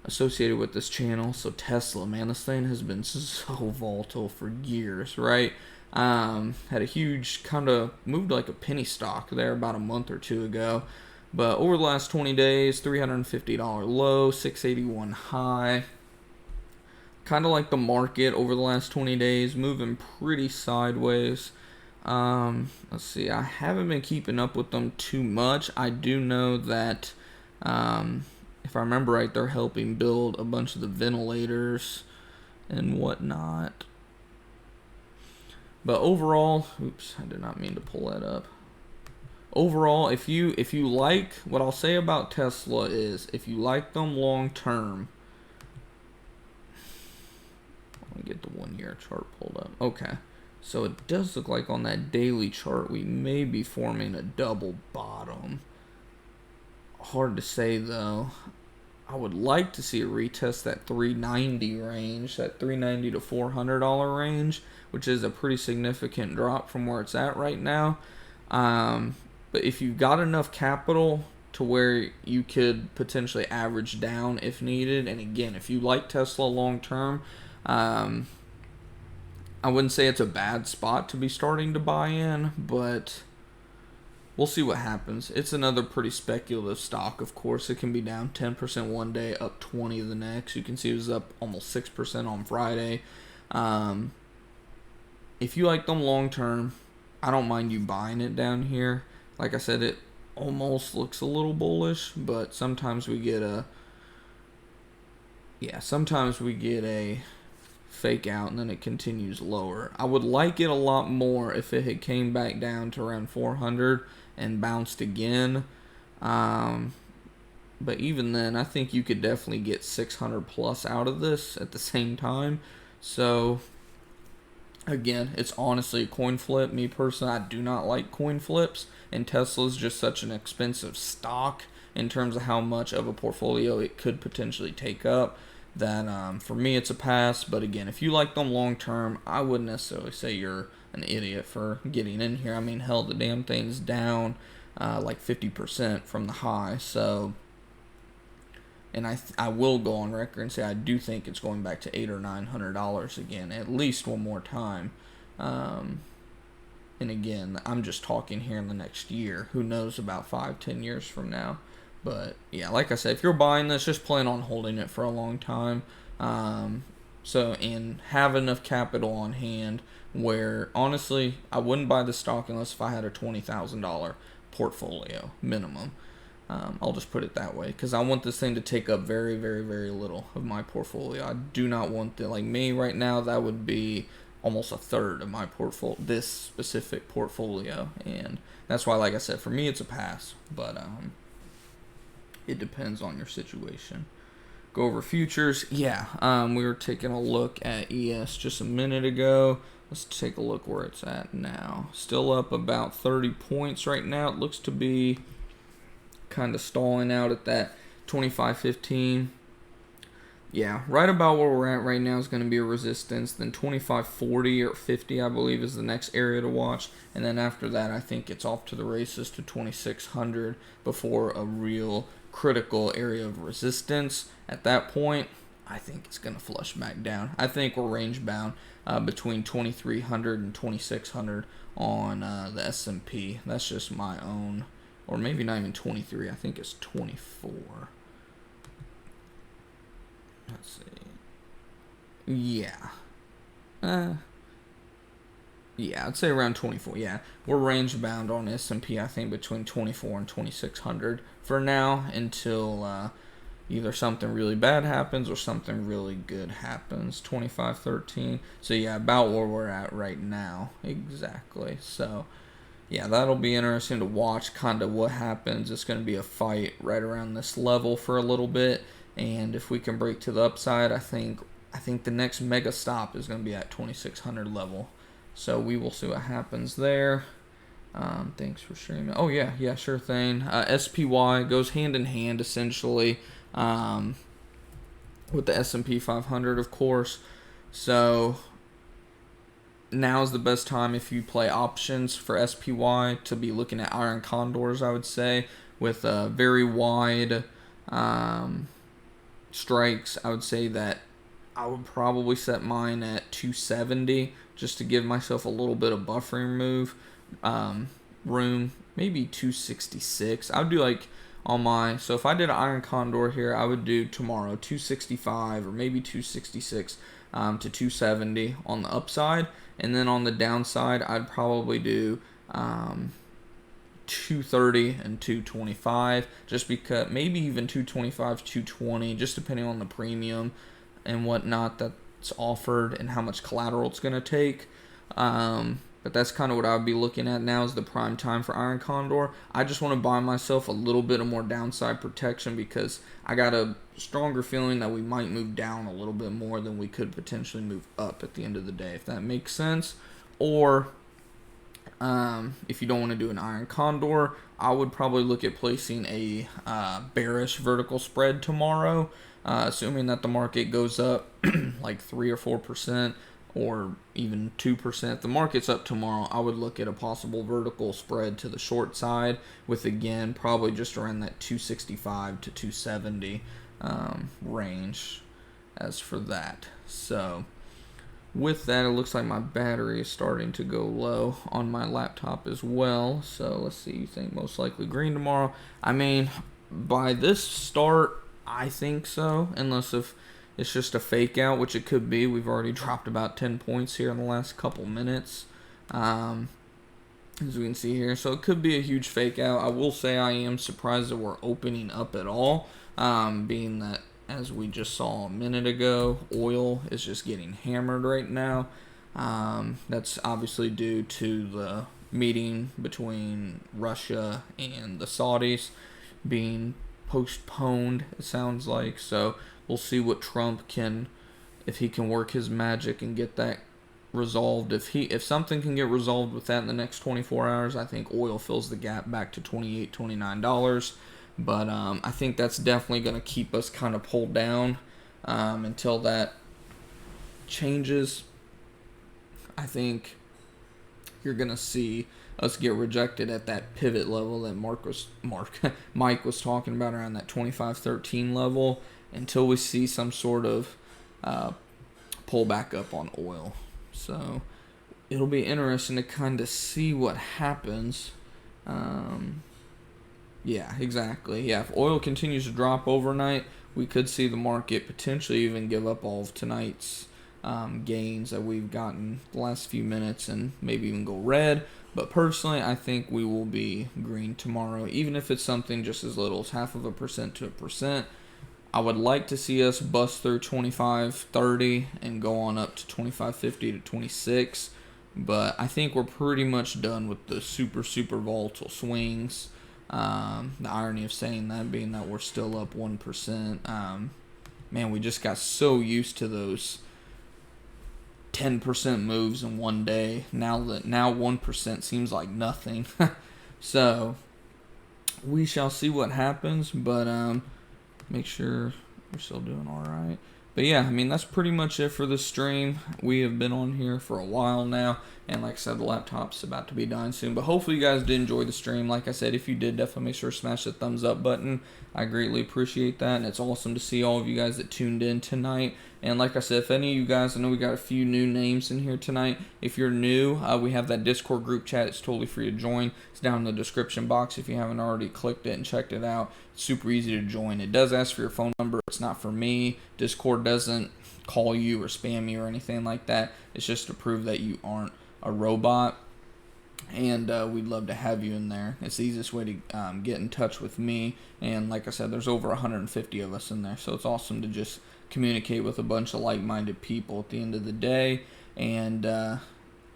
associated with this channel. So Tesla, man, this thing has been so volatile for years, right? Had a huge kind of moved like a penny stock there about a month or two ago, but over the last 20 days, $350 low, 681 high. Kind of like the market over the last 20 days, moving pretty sideways. Let's see, I haven't been keeping up with them too much. I do know that, if I remember right, they're helping build a bunch of the ventilators and whatnot. But overall, oops, I did not mean to pull that up. Overall, if you like, what I'll say about Tesla is, if you like them long term, let me get the 1 year chart pulled up. Okay, so it does look like on that daily chart we may be forming a double bottom. Hard to say though. I would like to see it retest that 390 range, that $390 to $400 range, which is a pretty significant drop from where it's at right now. But if you've got enough capital to where you could potentially average down if needed, and again, if you like Tesla long term, I wouldn't say it's a bad spot to be starting to buy in, but we'll see what happens. It's another pretty speculative stock, of course. It can be down 10% one day, up 20 the next. You can see it was up almost 6% on Friday. If you like them long term, I don't mind you buying it down here. Like I said, it almost looks a little bullish, but sometimes we get a fake out and then it continues lower. I would like it a lot more if it had came back down to around 400 and bounced again. But even then, I think you could definitely get 600 plus out of this at the same time. So again, it's honestly a coin flip. Me personally, I do not like coin flips, and Tesla's just such an expensive stock in terms of how much of a portfolio it could potentially take up, that for me it's a pass. But again, if you like them long term, I wouldn't necessarily say you're an idiot for getting in here. I mean, hell, the damn thing's down like 50% from the high. So, and I will go on record and say I do think it's going back to $800 or $900 again, at least one more time. And again, I'm just talking here in the next year. Who knows about 5-10 years from now? But yeah, like I said, if you're buying this, just plan on holding it for a long time. And have enough capital on hand where, honestly, I wouldn't buy the stock unless if I had a $20,000 portfolio minimum. I'll just put it that way, because I want this thing to take up very, very, very little of my portfolio. I do not want like me right now, that would be almost a third of my this specific portfolio. And that's why, like I said, for me it's a pass. But it depends on your situation. Go over futures. Yeah, we were taking a look at ES just a minute ago. Let's take a look where it's at now. Still up about 30 points right now. It looks to be kind of stalling out at that 25.15. Yeah, right about where we're at right now is going to be a resistance. Then 25.40 or 50, I believe, is the next area to watch. And then after that, I think it's off to the races to 2600 before a real critical area of resistance. At that point, I think it's going to flush back down. I think we're range bound between 2300 and 2600 on the S&P. That's just my own, or maybe not even 23. I think it's 24. Let's see. Yeah. Yeah, I'd say around 24. Yeah, we're range bound on S&P. I think between 24 and 2600 for now until either something really bad happens or something really good happens. 2513. So yeah, about where we're at right now. Exactly. So yeah, that'll be interesting to watch kind of what happens. It's going to be a fight right around this level for a little bit, and if we can break to the upside, I think the next mega stop is going to be at 2600 level. So we will see what happens there. Thanks for streaming. Oh yeah, sure thing. SPY goes hand in hand essentially with the S&P 500, of course. So now is the best time if you play options for SPY to be looking at iron condors, I would say, with very wide strikes. I would say that I would probably set mine at 270 just to give myself a little bit of buffering room. Maybe 266. I would do like on my, so if I did an iron condor here, I would do tomorrow 265 or maybe 266 to 270 on the upside, and then on the downside I'd probably do 230 and 225, just because maybe even 225 220, just depending on the premium and whatnot that's offered and how much collateral it's going to take. But that's kind of what I would be looking at now is the prime time for iron condor. I just want to buy myself a little bit of more downside protection because I got a stronger feeling that we might move down a little bit more than we could potentially move up at the end of the day, if that makes sense. Or if you don't want to do an iron condor, I would probably look at placing a bearish vertical spread tomorrow, assuming that the market goes up like 3 or 4%. Or even 2%. If the market's up tomorrow, I would look at a possible vertical spread to the short side with, again, probably just around that 265 to 270 range as for that. So with that, it looks like my battery is starting to go low on my laptop as well. So let's see, you think most likely green tomorrow? I mean, by this start, I think so, unless if it's just a fake out, which it could be. We've already dropped about 10 points here in the last couple minutes, as we can see here. So it could be a huge fake out. I will say I am surprised that we're opening up at all, being that, as we just saw a minute ago, oil is just getting hammered right now. That's obviously due to the meeting between Russia and the Saudis being postponed, it sounds like. So we'll see what Trump can, if he can work his magic and get that resolved. If something can get resolved with that in the next 24 hours, I think oil fills the gap back to $28, $29. But I think that's definitely going to keep us kind of pulled down until that changes. I think you're going to see us get rejected at that pivot level that Mike was talking about, around that 25.13 level, until we see some sort of pull back up on oil. So it'll be interesting to kind of see what happens. Yeah, exactly. Yeah, if oil continues to drop overnight, we could see the market potentially even give up all of tonight's gains that we've gotten the last few minutes and maybe even go red. But personally, I think we will be green tomorrow, even if it's something just as little as 0.5% to 1%. I would like to see us bust through 25.30 and go on up to 25.50 to 26. But I think we're pretty much done with the super volatile swings. The irony of saying that being that we're still up 1%. Man, we just got so used to those 10% moves in one day. Now 1% seems like nothing. So we shall see what happens, but make sure we're still doing all right. But yeah, I mean, that's pretty much it for this stream. We have been on here for a while now, and like I said, the laptop's about to be dying soon. But hopefully you guys did enjoy the stream. Like I said, if you did, definitely make sure to smash the thumbs up button. I greatly appreciate that, and it's awesome to see all of you guys that tuned in tonight. And like I said, if any of you guys, I know we got a few new names in here tonight. If you're new, we have that Discord group chat. It's totally free to join. It's down in the description box if you haven't already clicked it and checked it out. It's super easy to join. It does ask for your phone number. It's not for me. Discord doesn't call you or spam you or anything like that. It's just to prove that you aren't a robot, and we'd love to have you in there. It's the easiest way to get in touch with me, and like I said, there's over 150 of us in there, so it's awesome to just communicate with a bunch of like-minded people at the end of the day. And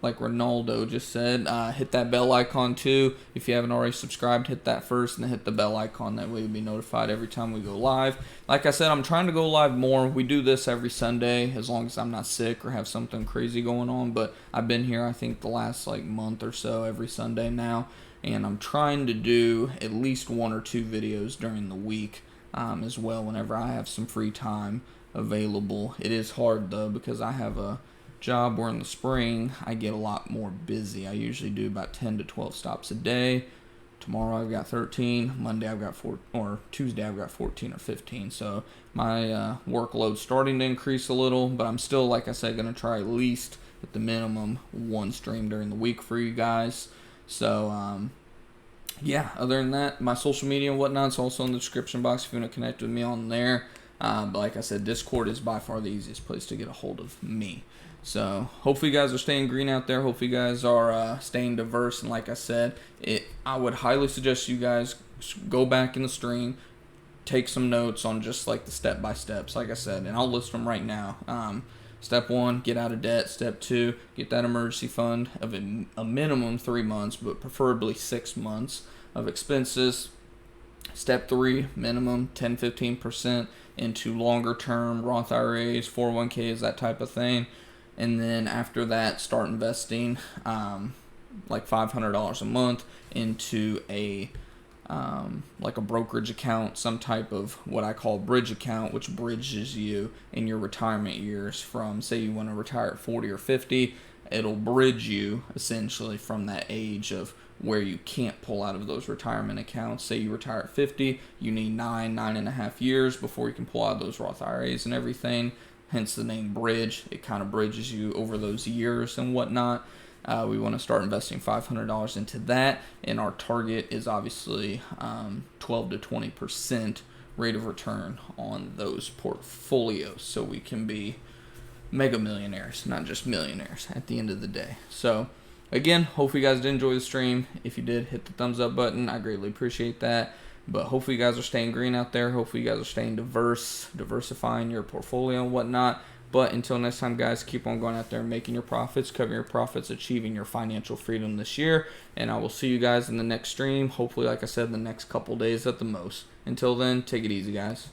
like Ronaldo just said, hit that bell icon too. If you haven't already subscribed, hit that first and then hit the bell icon. That way you'll be notified every time we go live. Like I said, I'm trying to go live more. We do this every Sunday as long as I'm not sick or have something crazy going on. But I've been here, I think, the last month or so every Sunday now. And I'm trying to do at least 1 or 2 videos during the week as well whenever I have some free time available. It is hard though because I have a job where in the spring I get a lot more busy. I usually do about 10 to 12 stops a day. Tomorrow I've got 13, Monday I've got 4, or Tuesday I've got 14 or 15. So my workload's starting to increase a little, but I'm still, like I said, going to try at least at the minimum 1 stream during the week for you guys. So yeah, other than that, my social media and whatnot's also in the description box if you want to connect with me on there. But like I said, Discord is by far the easiest place to get a hold of me. So hopefully you guys are staying green out there. Hopefully you guys are staying diverse. And like I said, I would highly suggest you guys go back in the stream, take some notes on just like the step-by-steps, like I said, and I'll list them right now. Step 1, get out of debt. Step 2, get that emergency fund of a minimum 3 months, but preferably 6 months of expenses. Step 3, minimum 10-15% into longer term Roth IRAs, 401ks, that type of thing. And then after that, start investing like $500 a month into a brokerage account, some type of what I call bridge account, which bridges you in your retirement years from, say you want to retire at 40 or 50, it'll bridge you essentially from that age of where you can't pull out of those retirement accounts. Say you retire at 50, you need 9.5 years before you can pull out of those Roth IRAs and everything. Hence the name Bridge. It kind of bridges you over those years and whatnot. We want to start investing $500 into that, and our target is obviously 12 to 20% rate of return on those portfolios, so we can be mega millionaires, not just millionaires at the end of the day. So again, hopefully you guys did enjoy the stream. If you did, hit the thumbs up button. I greatly appreciate that. But hopefully you guys are staying green out there. Hopefully you guys are staying diversifying your portfolio and whatnot. But until next time, guys, keep on going out there and making your profits, covering your profits, achieving your financial freedom this year. And I will see you guys in the next stream. Hopefully, like I said, the next couple days at the most. Until then, take it easy, guys.